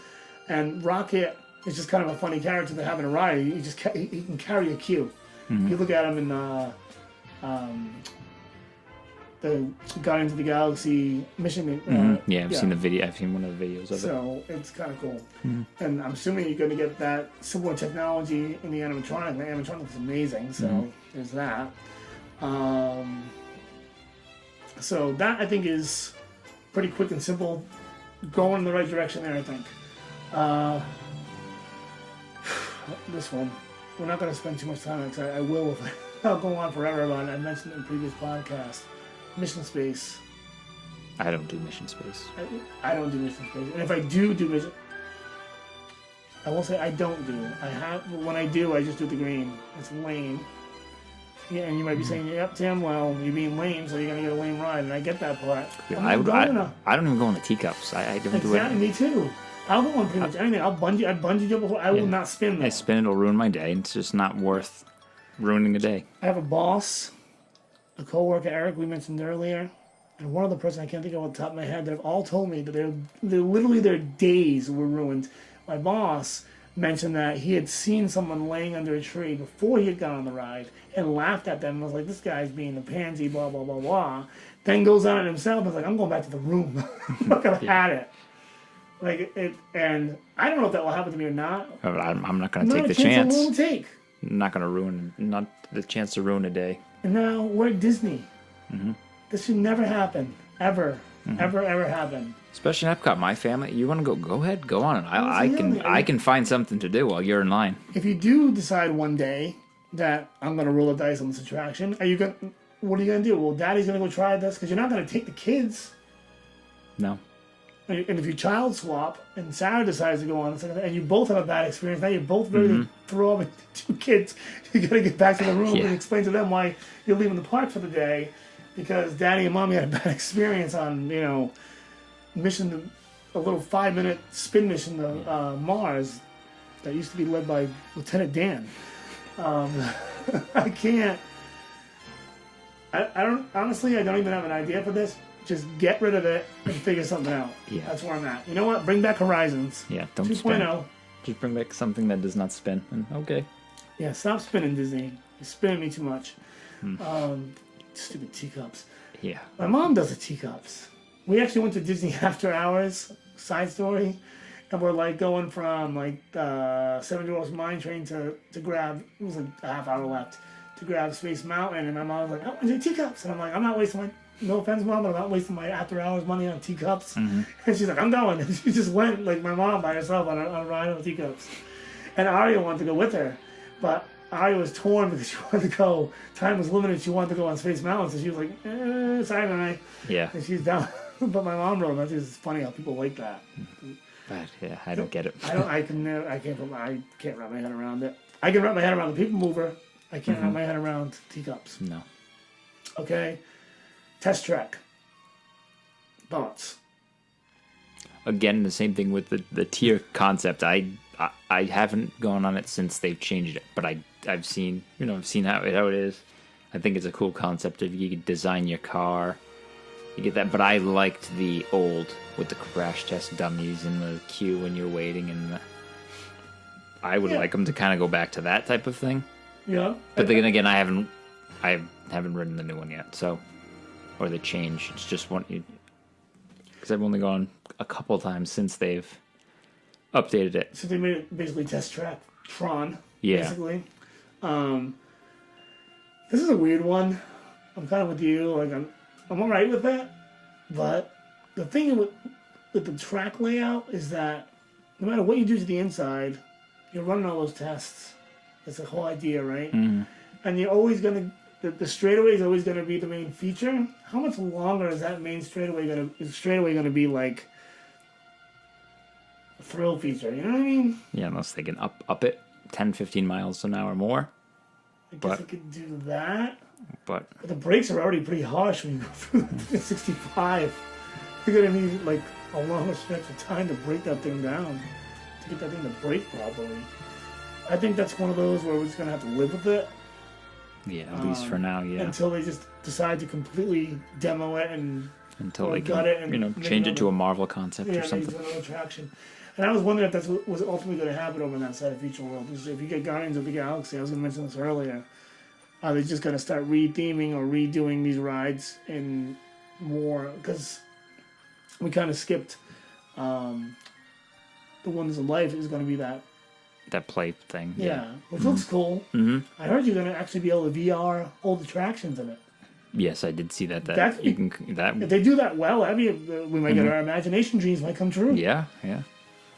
And Rocket is just kind of a funny character to have in a ride. He can carry a cue. You look at him in the Guardians of the Galaxy mission. I've seen the video. I've seen one of the videos of it. So it's kind of cool. And I'm assuming you're going to get that similar technology in the animatronic. The animatronic is amazing. So there's that. So that I think is pretty quick and simple. Going in the right direction there, I think. This one, we're not going to spend too much time on it because I will. I'll go on forever about it. I mentioned it in previous podcasts. Mission Space. I don't do Mission Space. I don't do Mission Space. And if I do Mission... I won't say I don't do. When I do, I just do the green. It's lame. Yeah, and you might be saying, yep, Tim, well, you're being lame, so you're going to get a lame ride. And I get that part. Yeah, I don't even go on the teacups. I don't do it. Me too. I'll go on pretty much anything. I'd bungee jump before. I will not spin though. I spin, it'll ruin my day. It's just not worth ruining a day. I have a boss, a coworker, Eric, we mentioned earlier, and one other person I can't think of off the top of my head that have all told me that they're literally their days were ruined. My boss mentioned that he had seen someone laying under a tree before he had gone on the ride and laughed at them and was like, this guy's being a pansy, blah, blah, blah, blah. Then goes on it himself and is like, I'm going back to the room. I'm not going to have it. Like it, and I don't know if that will happen to me or not. I'm not going to take the chance. I'm not going to ruin, not the chance to ruin a day. And now we're at Disney. This should never happen, ever, ever happen. Especially in Epcot, my family. You want to go ahead, go on. I can find something to do while you're in line. If you do decide one day that I'm going to roll the dice on this attraction, what are you going to do? Well, Daddy's going to go try this because you're not going to take the kids. No. And if you child swap and Sarah decides to go on and you both have a bad experience, now you're both ready to throw over two kids. You got to get back to the room and explain to them why you're leaving the park for the day because Daddy and Mommy had a bad experience on, mission, a little 5-minute spin mission to Mars that used to be led by Lieutenant Dan. I can't. I don't honestly. I don't even have an idea for this. Just get rid of it and figure something out. Yeah. That's where I'm at. You know what? Bring back Horizons. Yeah, don't 2.0. Just bring back something that does not spin. And okay. Yeah, stop spinning, Disney. You're spinning me too much. Stupid teacups. Yeah. My mom does the teacups. We actually went to Disney After Hours, side story, and we're like going from like Seven Dwarfs Mine Train to grab, it was like a half hour left, to grab Space Mountain. And my mom was like, oh, is it teacups? And I'm like, I'm not wasting my... No offense, Mom, but I'm not wasting my after-hours money on teacups. And she's like, I'm going. And she just went, like my mom, by herself on a ride on teacups. And Aria wanted to go with her. But Aria was torn because she wanted to go. Time was limited. She wanted to go on Space Mountain. So she was like, sorry, night. Yeah. And she's down. But my mom wrote, it's funny how people like that. But, yeah, I don't get it. I can't wrap my head around it. I can wrap my head around the People Mover. I can't wrap my head around teacups. No. Okay. Test Track. Thoughts? Again, the same thing with the tier concept. I haven't gone on it since they've changed it, but I've seen how it is. I think it's a cool concept if you could design your car. You get that, but I liked the old with the crash test dummies and the queue when you're waiting, and I would like them to kind of go back to that type of thing. Yeah. But then again, I haven't ridden the new one yet, so. Or the change. It's just one. Because I've only gone a couple times since they've updated it. So they made it basically Test Track Tron. Yeah. Basically. This is a weird one. I'm kind of with you. Like I'm alright with that. But the thing with the track layout is that no matter what you do to the inside, you're running all those tests. That's the whole idea, right? And you're always gonna. The straightaway is always going to be the main feature. How much longer is that main straightaway going to be like a thrill feature? You know what I mean? Yeah, unless they can up it 10, 15 miles an hour more. I guess I could do that. But The brakes are already pretty harsh when you go through the 65. You're gonna need like a longer stretch of time to break that thing down, to get that thing to brake properly. I think that's one of those where we're just gonna have to live with it. yeah, at least for now, yeah. Until they just decide to completely demo it and Until they gut can, it and change it to a Marvel concept or make something. it to another attraction. And I was wondering if that's what was ultimately going to happen over in that side of Future World. Because if you get Guardians of the Galaxy, I was going to mention this earlier, are they just going to start re-theming or redoing these rides in more? Because we kind of skipped the Wonders of Life is going to be that. That play thing. Yeah, which looks cool. Mm-hmm. I heard you're going to actually be able to VR old attractions in it. Yes, I did see that. That's- You can that. If they do that well, I mean, we might get our imagination dreams might come true. Yeah, yeah.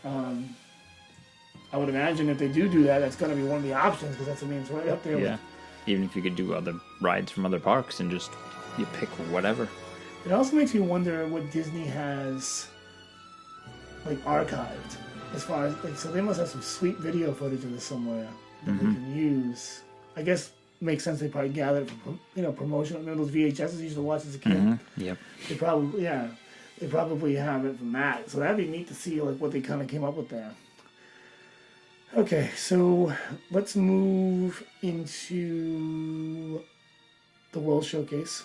I would imagine if they do that, that's going to be one of the options because that's, I mean, it's right up there. Yeah. Even if you could do other rides from other parks and just you pick whatever. It also makes me wonder what Disney has like archived as far as like, so they must have some sweet video footage of this somewhere that they can use. I guess makes sense. They probably gathered it from promotion. Remember those VHSs you used to watch as a kid? Yep. They probably they probably have it from that. So that'd be neat to see like what they kind of came up with there. Okay, so let's move into the World Showcase.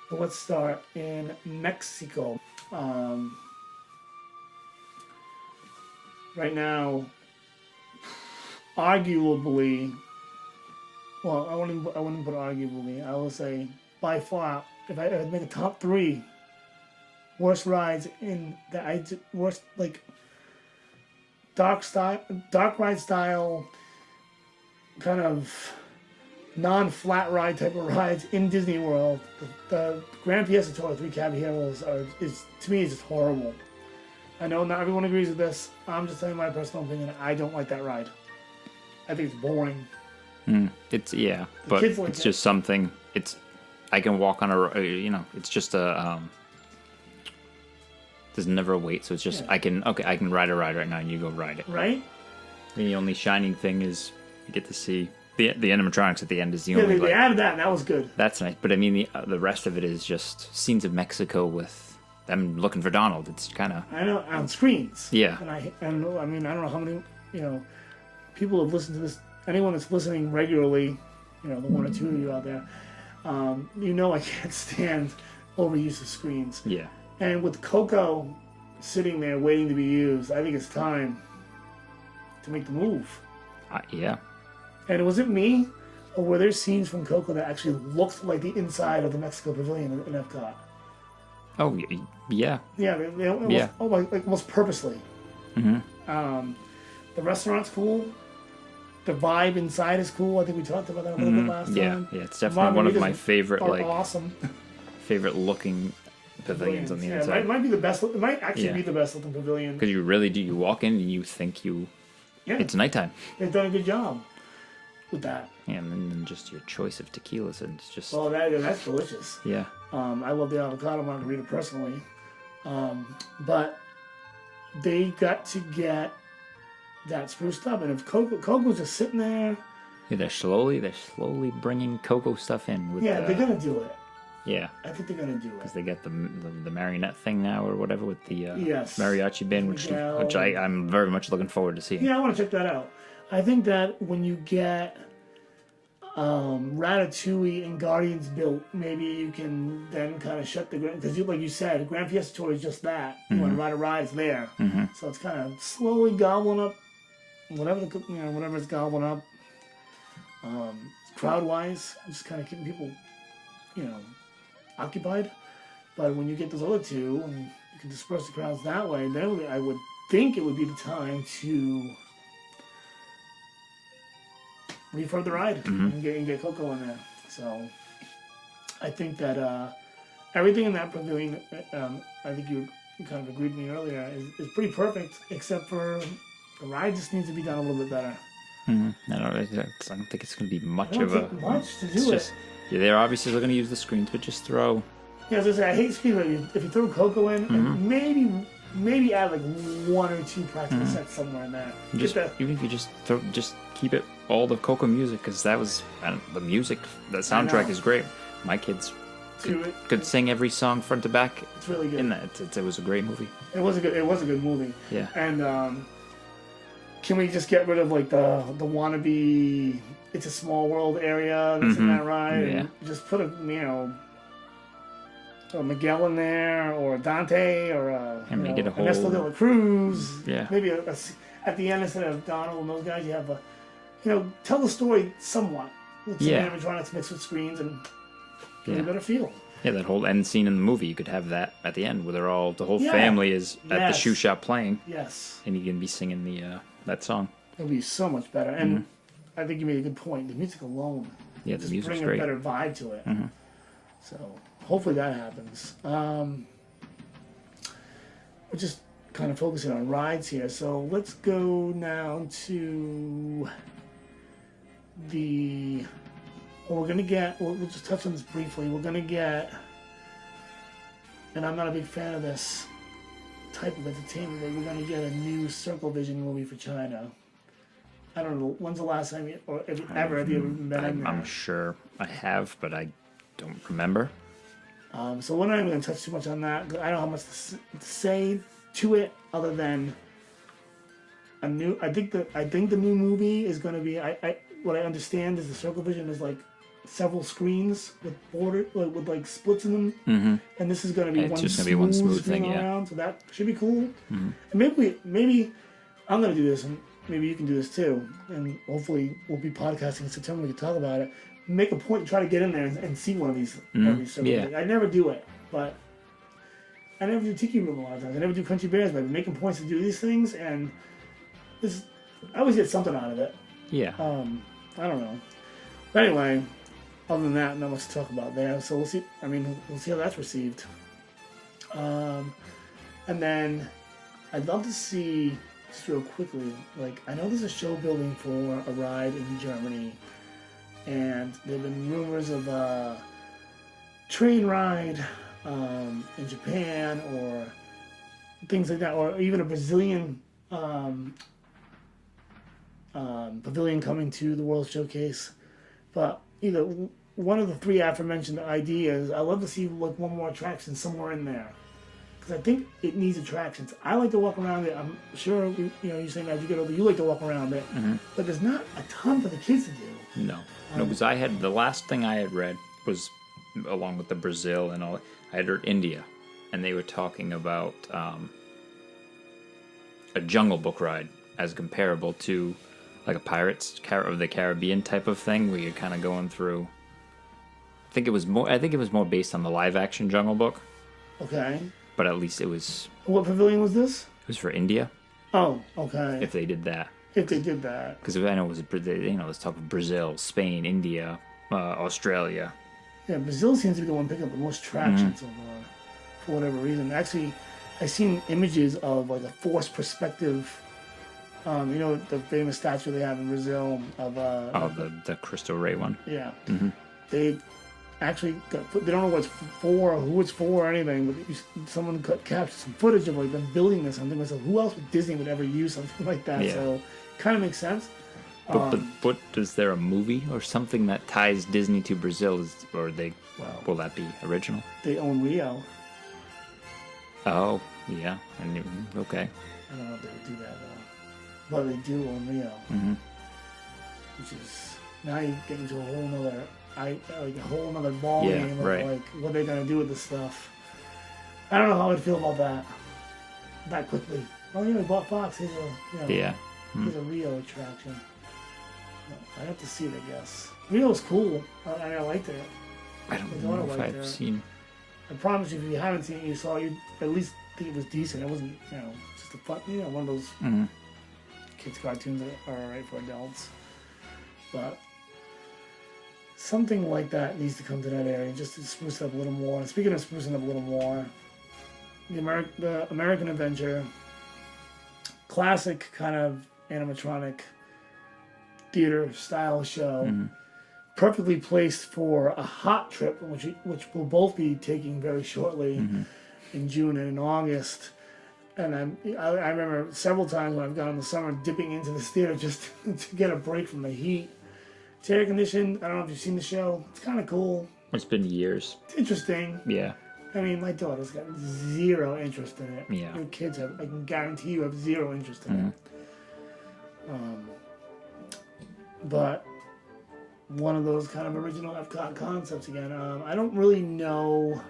But let's start in Mexico. Right now, arguably, well, I wouldn't put arguably. I will say by far, if I make a top 3 worst rides in the worst like dark ride style, kind of non-flat ride type of rides in Disney World. The Grand Fiesta Tour 3 Caballeros is to me is just horrible. I know not everyone agrees with this. I'm just telling my personal opinion. I don't like that ride. I think it's boring. It's but kids like it's it. just something. I can walk on it's just a there's never a wait, so it's just I can ride a ride right now and you go ride it. Right? The only shining thing is you get to see the animatronics at the end is the only. They added that and that was good. That's nice, but I mean the rest of it is just scenes of Mexico with them looking for Donald. It's kind of I know on screens. Yeah. And I mean I don't know how many people have listened to this. Anyone that's listening regularly, the 1 or 2 of you out there, I can't stand overuse of screens. Yeah. And with Coco sitting there waiting to be used, I think it's time to make the move. Yeah. And was it me, or were there scenes from Coco that actually looked like the inside of the Mexico Pavilion in Epcot? Oh, yeah. Yeah, almost purposely. Mm-hmm. The restaurant's cool. The vibe inside is cool. I think we talked about that a little bit last time. Yeah, it's definitely one of my favorite, awesome. favorite looking pavilions on the inside. It might be the best. It might actually be the best looking pavilion. Because you really do. You walk in and you think it's nighttime. They've done a good job with that. Yeah, and then just your choice of tequilas, and it's just. Oh, that's delicious. Yeah. I love the avocado margarita personally, but they got to get that spruced up, and if Coco's just sitting there. Yeah, they're slowly bringing Coco stuff in. They're gonna do it. Yeah. I think they're gonna do it. Because they got the marionette thing now or whatever with the mariachi band, which I'm very much looking forward to seeing. Yeah, I want to check that out. I think that when you get Ratatouille and Guardians built, maybe you can then kind of shut the because like you said, Grand Fiesta Tour is just that. You want to ride a ride, it's there. Mm-hmm. So it's kind of slowly gobbling up whatever it's gobbling up. Crowd wise, just kind of keeping people, occupied. But when you get those other two and you can disperse the crowds that way, then I would think it would be the time to refurb the ride and get Coco in there. So I think that everything in that pavilion, I think you kind of agreed with me earlier, is pretty perfect, except for the ride just needs to be done a little bit better. Mm-hmm. I don't think it's going to be much of a. Much to do it. They're obviously still going to use the screens, but just throw. Yeah, as I say, I hate screens. If you throw Coco in, and maybe maybe add like 1 or 2 practical sets somewhere in there. Even if you just keep it all the Coco music, because that was the music. The soundtrack is great. My kids could sing every song front to back. It's really good. In that, it was a great movie. It was a good movie. Yeah. And can we just get rid of like the wannabe It's a Small World area that's in that ride, and just put a Miguel in there, or Dante, or Ernesto de la Cruz. Yeah. Maybe at the end, instead of Donald and those guys, you have tell the story somewhat. With some animatronics mixed with screens and get a better feel. Yeah, that whole end scene in the movie, you could have that at the end, where the whole family is at the shoe shop playing. Yes. And you can be singing that song. It'll be so much better. And I think you made a good point. The music alone, the music's bring great. a better vibe to it. So hopefully that happens. We're just kind of focusing on rides here. So let's go now to we'll just touch on this briefly. We're going to get, and I'm not a big fan of this type of entertainment, but we're going to get a new Circle Vision movie for China. I don't know, when's the last time have you ever been in there? I'm sure I have, but I don't remember. So we're not even going to touch too much on that. I don't have much to say to it other than I think the new movie is going to be. What I understand is the Circle Vision is like several screens with like splits in them, and this is going to be one smooth thing around. So that should be cool. And maybe I'm going to do this, and maybe you can do this too. And hopefully we'll be podcasting in September. We can talk about it. Make a point to try to get in there and see one of these. I never do it, but I never do Tiki Room a lot of times. I never do Country Bears, but I'm making points to do these things, and I always get something out of it. Yeah. I don't know. But anyway, other than that, not much to talk about there. So we'll see. We'll see how that's received. And then I'd love to see, just real quickly, like, I know there's a show building for a ride in Germany, and there have been rumors of a train ride in Japan, or things like that, or even a Brazilian pavilion coming to the World Showcase. But either one of the 3 aforementioned ideas, I'd love to see like one more attraction somewhere in there, because I think it needs attractions. I like to walk around it. I'm sure you're saying as you get older you like to walk around it, but there's not a ton for the kids to do. No, because the last thing I had read was, along with the Brazil and all, I had heard India, and they were talking about a Jungle Book ride as comparable to like a Pirates of the Caribbean type of thing, where you're kind of going through. I think it was more based on the live action Jungle Book. Okay. But at least it was. What pavilion was this? It was for India. Oh, okay. If they did that. Because I know it was, let's talk of Brazil, Spain, India, Australia. Yeah, Brazil seems to be the one picking up the most traction so far, for whatever reason. Actually, I seen images of like a forced perspective. The famous statue they have in Brazil of the Cristo Rey one. Yeah. They actually they don't know what it's for or who it's for or anything, but someone captured some footage of like them building this. I'm thinking to myself, who else would Disney would ever use something like that? Yeah. So kind of makes sense. But is there a movie or something that ties Disney to Brazil? Will that be original? They own Rio. Oh, yeah. Okay. I don't know if they would do that though. But they do own Rio. Which is, now you get into a whole nother ball game of like what they're gonna do with this stuff. I don't know how I'd feel about that quickly. Well, we bought Fox. Here's a Rio attraction. I have to see it, I guess. Rio's cool. I liked it. I don't know if I've seen. I promise you, if you haven't seen it, you at least think it was decent. It wasn't, just a fun, one of those kids' cartoons that are alright for adults. But something like that needs to come to that area just to spruce it up a little more. And speaking of sprucing up a little more, the American Adventure, classic kind of animatronic theater style show, perfectly placed for a hot trip, which we'll both be taking very shortly in June and in August. I remember several times when I've gone in the summer dipping into this theater just to get a break from the heat. It's air conditioned. I don't know if you've seen the show. It's kind of cool. It's been years. It's interesting. Yeah. I mean, my daughter's got zero interest in it. Yeah. Your kids have, I can guarantee you, have zero interest in it. But one of those kind of original Epcot concepts again. I don't really know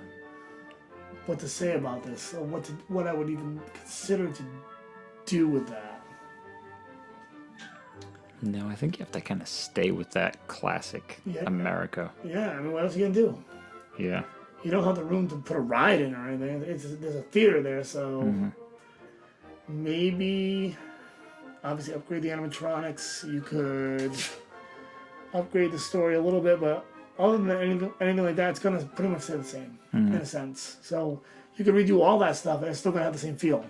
what to say about this, or what I would even consider to do with that. No, I think you have to kind of stay with that classic America. Yeah, I mean, what else are you gonna do? Yeah. You don't have the room to put a ride in or anything. There's a theater there, so maybe obviously upgrade the animatronics. You could upgrade the story a little bit, but other than anything like that, it's gonna pretty much stay the same in a sense. So you could redo all that stuff, and it's still gonna have the same feel.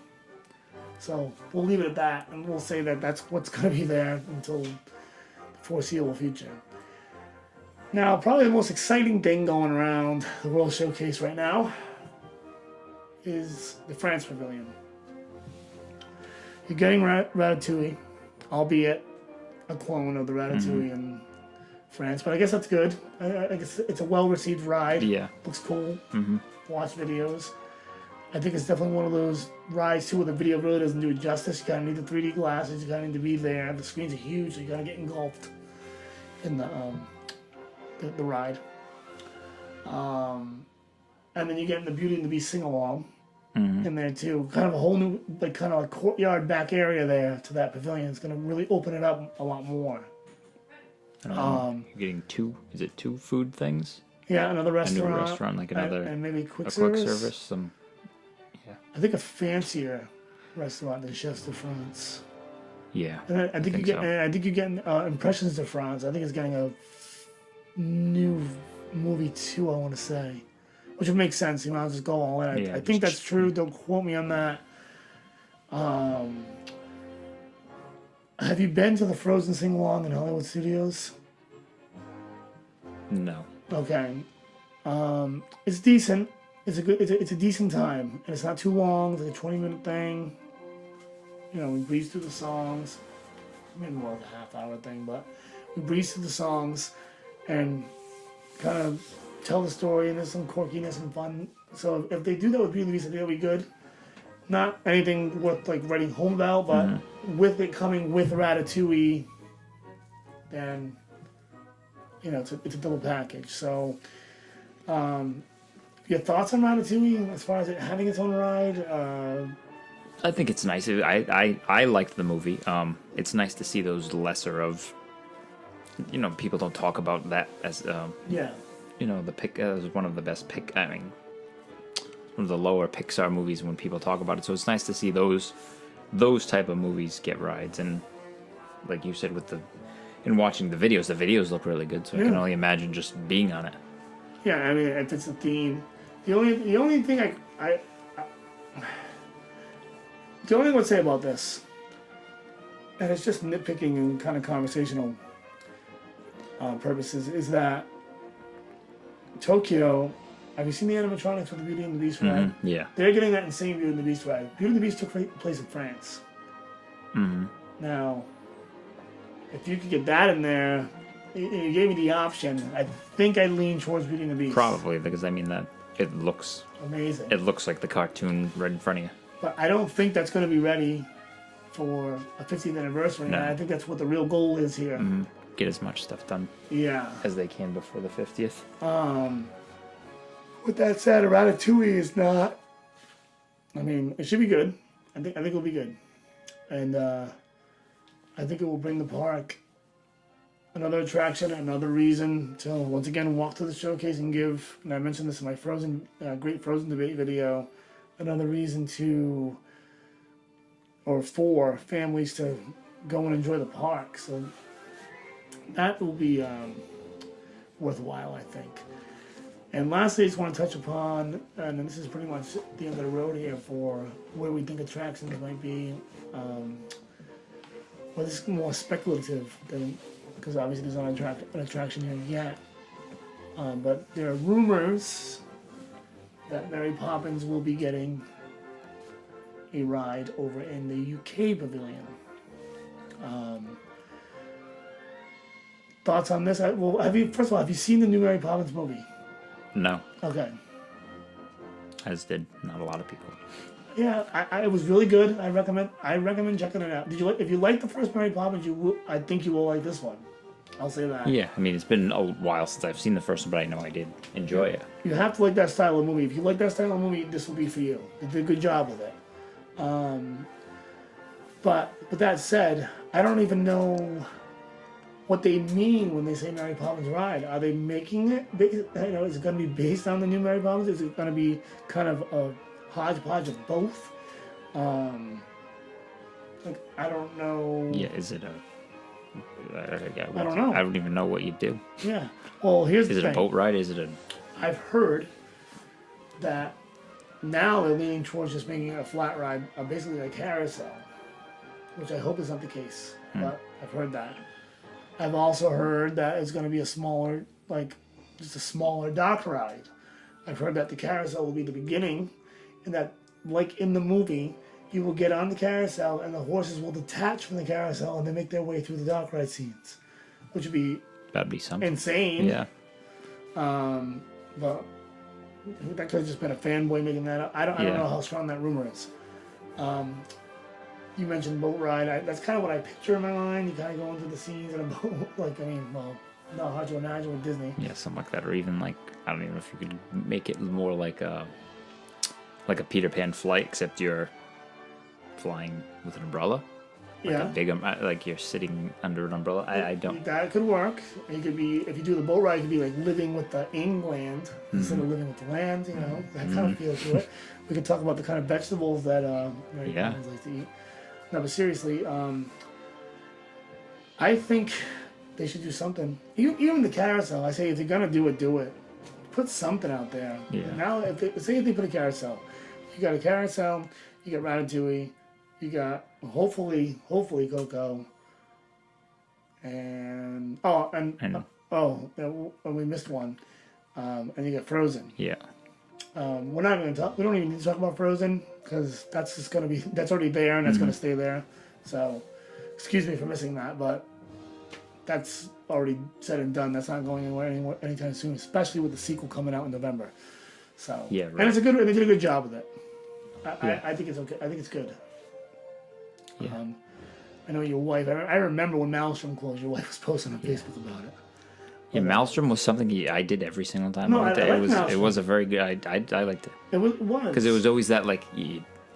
So we'll leave it at that, and we'll say that that's what's gonna be there until the foreseeable future. Now, probably the most exciting thing going around the World Showcase right now is the France Pavilion. You're getting Ratatouille, albeit a clone of the Ratatouille in France, but I guess that's good. I guess it's a well-received ride. Yeah. Looks cool. Watch videos. I think it's definitely one of those rides, too, where the video really doesn't do it justice. You kind of need the 3D glasses. You kind of need to be there. The screens are huge, so you got to get engulfed in the ride. And then you get in the Beauty and the Beast sing-along in there, too. Kind of a whole new, kind of a courtyard back area there to that pavilion. It's going to really open it up a lot more. You're getting two food things? Yeah, another restaurant. A new restaurant, like another... And maybe quick service. service. Quick service, I think a fancier restaurant than Chefs de France. Yeah, And I think you're getting Impressions de France. I think it's getting a new movie too, I want to say. Which would make sense. You might as well just go all in. I think that's true. Don't quote me on that. Have you been to the Frozen sing-along in Hollywood Studios? No. Okay. It's decent. It's a decent time, and it's not too long. It's like a 20-minute thing. You know, we breeze through the songs. Maybe more like a half-hour thing, but we breeze through the songs and kind of tell the story, and there's some quirkiness and fun. So if they do that with Beauty and the Beast, I think it'll be good. Not anything worth like writing home about, but with it coming with Ratatouille, then you know it's a double package. So. Your thoughts on Ratatouille as far as it having its own ride? I think it's nice. I liked the movie. It's nice to see those lesser of, people don't talk about that as, the pick as one of the best one of the lower Pixar movies when people talk about it. So it's nice to see those type of movies get rides. And like you said, in watching the videos look really good. So I can only imagine just being on it. Yeah, I mean, if it's a theme. The only thing I would say about this, and it's just nitpicking and kind of conversational purposes, is that Tokyo. Have you seen the animatronics with the Beauty and the Beast ride? Yeah. They're getting that insane Beauty and the Beast ride. Beauty and the Beast took place in France. Now, if you could get that in there, you gave me the option. I think I'd lean towards Beauty and the Beast. Probably, because that it looks amazing. It looks like the cartoon right in front of you. But I don't think that's going to be ready for a 50th anniversary. No. And I think that's what the real goal is here. Get as much stuff done as they can before the 50th. With that said, Ratatouille is not... I mean, it should be good. I think it'll be good. And I think it will bring the park another attraction, another reason to once again walk to the showcase and give, and I mentioned this in my great Frozen debate video, another reason for families to go and enjoy the park. So that will be worthwhile, I think. And lastly, I just want to touch upon, and this is pretty much the end of the road here for where we think attractions might be. Well, this is more speculative than, because obviously there's not an attraction here yet. But there are rumors that Mary Poppins will be getting a ride over in the UK pavilion. Thoughts on this? Well, first of all, have you seen the new Mary Poppins movie? No, Okay. as did not a lot of people. Yeah, it was really good. I recommend checking it out. If you like the first Mary Poppins, I think you will like this one. I'll say that. Yeah, I mean, it's been a while since I've seen the first one, but I know I did enjoy it. You have to like that style of movie. If you like that style of movie, this will be for you. They did a good job with it. But with that said, I don't even know what they mean when they say Mary Poppins Ride. Are they making it? Is it going to be based on the new Mary Poppins? Is it going to be kind of a hodgepodge of both? I don't know. Yeah, is it I don't know. I don't even know what you do. Yeah. Well, here's Is the it thing. a boat ride? Is it a... I've heard that now they're leaning towards just making it a flat ride, basically a carousel, which I hope is not the case, but I've heard that. I've also heard that it's going to be a smaller, just a smaller dock ride. I've heard that the carousel will be the beginning, and that, like in the movie, you will get on the carousel and the horses will detach from the carousel and they make their way through the dock ride scenes, which would be That'd be something. insane. Yeah. But that could have just been a fanboy making that up. I don't know how strong that rumor is. You mentioned boat ride. That's kind of what I picture in my mind. You kind of go into the scenes in a boat. Not hard to imagine with Disney. Yeah, something like that. Or even I don't even know if you could make it more like a Peter Pan flight, except you're flying with an umbrella. A big, you're sitting under an umbrella. I don't... That could work. It could be, if you do the boat ride, it could be like living with the inland instead of living with the land, that kind of feel to it. We could talk about the kind of vegetables that Mary Poppins like to eat. No, but seriously, I think they should do something. Even the carousel, I say if you're going to do it. Put something out there. Yeah. Now, if they put a carousel, you got a carousel, you got Ratatouille, you got hopefully Coco, and we missed one, and you got Frozen. Yeah. We're not going to talk. We don't even need to talk about Frozen because that's already there and that's going to stay there. So, excuse me for missing that, but that's already said and done. That's not going anywhere anytime soon, especially with the sequel coming out in November. So yeah, right. And they did a good job with it. I think it's okay. I think it's good. Yeah. I know your wife. I remember when Maelstrom closed. Your wife was posting on Facebook about it. Yeah, Maelstrom was something I did every single time. No, I went there. I liked It was a very good. I liked it. It was because it was always that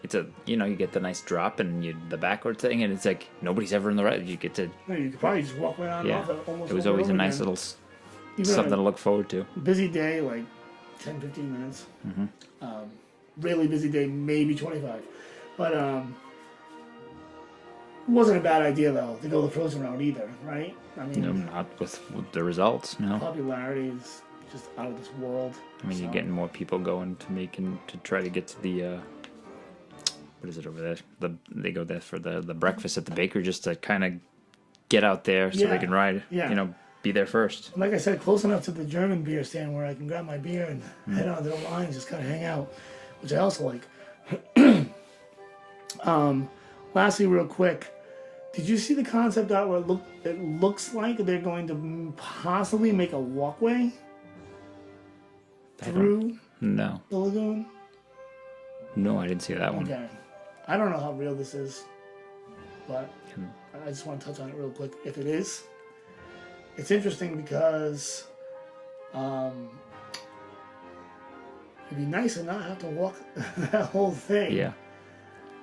it's a you get the nice drop and the backward thing, and it's like nobody's ever in the right. You get to. No, you could probably just walk right on. Yeah. It was always a nice little something to look forward to. Busy day, like 10, 15 minutes. Really busy day, maybe 25. But it wasn't a bad idea though to go the Frozen route either, right? I mean, not with the results. No. Popularity is just out of this world. I mean, you're getting more people going to try to get to the. What is it over there? They go there for the breakfast at the bakery just to kind of get out there so they can ride. Yeah. Be there first. Like I said, close enough to the German beer stand where I can grab my beer and head on to the lines, just kind of hang out, which I also like. Lastly, real quick, did you see the concept art where it looks like they're going to possibly make a walkway through the lagoon? No, I didn't see that one. Okay. I don't know how real this is, but I just want to touch on it real quick. If it is, it's interesting because it'd be nice to not have to walk that whole thing. Yeah.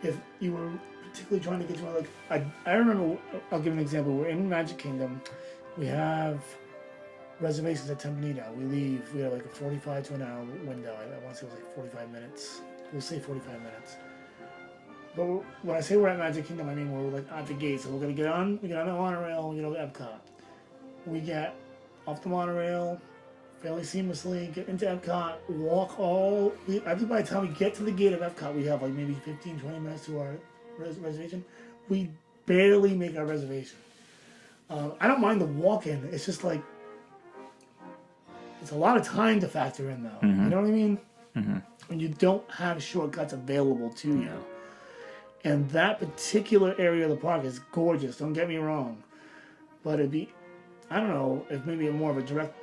If you were particularly trying to get to I remember, I'll give an example. We're in Magic Kingdom. We have reservations at Tempranillo. We have like a 45 to an hour window. I want to say it was like 45 minutes. We'll say 45 minutes. But when I say we're at Magic Kingdom, I mean we're like at the gate. So we're going to get on the monorail, we go to Epcot. We get off the monorail fairly seamlessly, get into Epcot, I think by the time we get to the gate of Epcot, we have like maybe 15, 20 minutes to our reservation. We barely make our reservation. I don't mind the walk-in. It's just like, it's a lot of time to factor in though. You know what I mean? When you don't have shortcuts available to you. And that particular area of the park is gorgeous, don't get me wrong. But it'd be, I don't know, if maybe more of a direct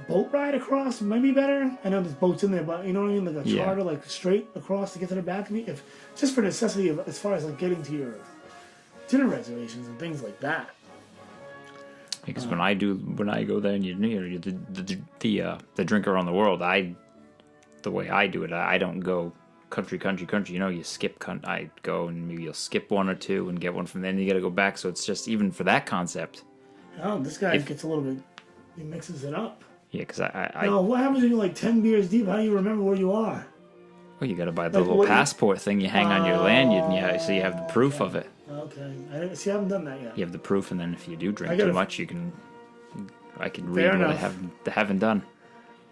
boat ride across might be better. I know there's boats in there, but you know what I mean? Like a charter, like straight across to get to the balcony. If just for necessity of, as far as like getting to your dinner reservations and things like that. Because when I go there and you're the drinker around the world, the way I do it, I don't go country. You know, you skip. I go and maybe you'll skip one or two and get one from then. You got to go back. So it's just even for that concept. Oh, this guy gets a little bit. He mixes it up. Yeah, because I. No, what happens when you're like 10 beers deep? How do you remember where you are? Well, you got to buy the little passport thing you hang on your lanyard, and so you have the proof of it. Okay, I haven't done that yet. You have the proof, and then if you do drink too much, I can read what I haven't done.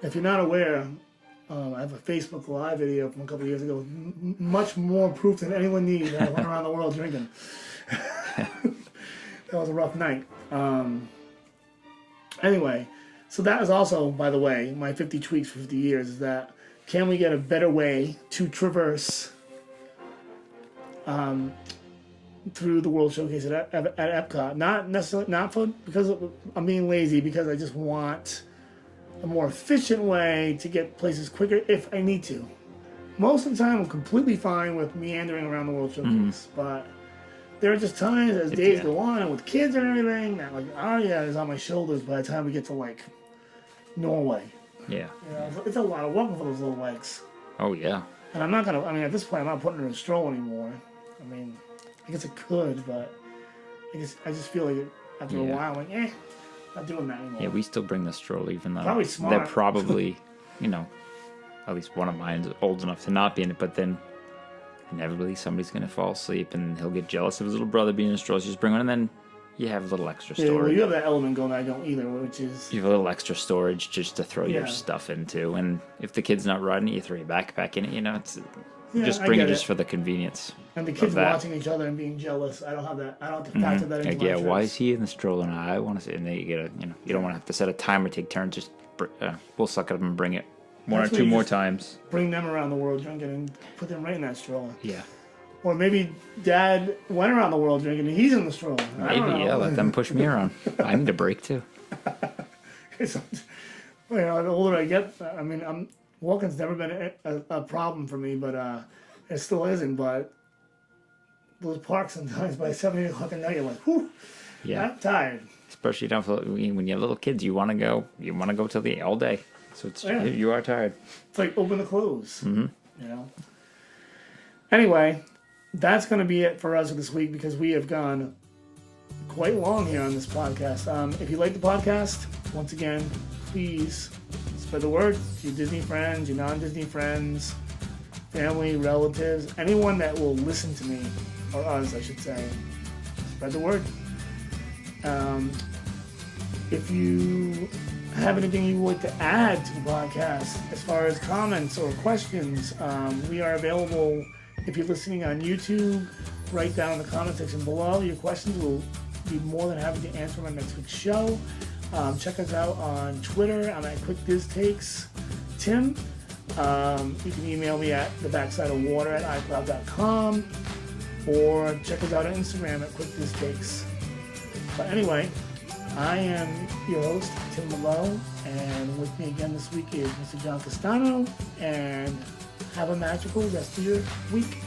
If you're not aware, I have a Facebook Live video from a couple of years ago with much more proof than anyone needs. I went around the world drinking. That was a rough night. Anyway, so that is also, by the way, my 50 tweaks for 50 years is that can we get a better way to traverse through the World Showcase at Epcot? Not necessarily, because I'm being lazy, because I just want a more efficient way to get places quicker if I need to. Most of the time, I'm completely fine with meandering around the World Showcase, but there are just times as days go on and with kids and everything that like Arya is on my shoulders by the time we get to like Norway. Yeah. You know, it's a lot of walking for those little legs. Oh yeah. And I'm not gonna. I mean, at this point, I'm not putting her in a stroll anymore. I mean, I guess it could, but I just feel like after a while, I'm like, not doing that anymore. Yeah, we still bring the stroller, even though probably smart. They're probably, at least one of mine's old enough to not be in it. But then inevitably somebody's gonna fall asleep, and he'll get jealous of his little brother being in a stroller. So just bring one, and then you have a little extra storage. Yeah, well, you have that element going that I don't either, which is you have a little extra storage just to throw your stuff into, and if the kid's not riding it, you throw your backpack in it. It's just bring it just for the convenience. And the kids watching each other and being jealous. I don't have that. I don't have to factor that into my trips. Why is he in the stroller and I want to sit? And then you get you don't want to have to set a timer, take turns. Just we'll suck it up and bring it one or two more times. Bring them around the world drinking and put them right in that stroller. Yeah. Or maybe Dad went around the world drinking and he's in the stroller. Maybe, let them push me around. I need a break too. The older I get, I mean, walking's never been a problem for me, but it still isn't. But those parks sometimes by 7, 8 o'clock at night, you're like, whew, I'm tired. Especially when you have little kids, you want to go till all day. So you are tired. It's like open to close. Mm-hmm. Anyway, that's going to be it for us this week because we have gone quite long here on this podcast. If you like the podcast, once again, please spread the word to your Disney friends, your non-Disney friends, family, relatives, anyone that will listen to me, or us, I should say. Spread the word. If you have anything you would like to add to the podcast as far as comments or questions, we are available. If you're listening on YouTube, write down in the comment section below your questions. We'll be more than happy to answer them on next week's show. Check us out on Twitter. I'm at QuickDisTakes. Tim, you can email me at thebacksideofwater@icloud.com or check us out on Instagram at QuickDisTakes. But anyway, I am your host, Tim Malone, and with me again this week is Mr. John Castano, and have a magical rest of your week.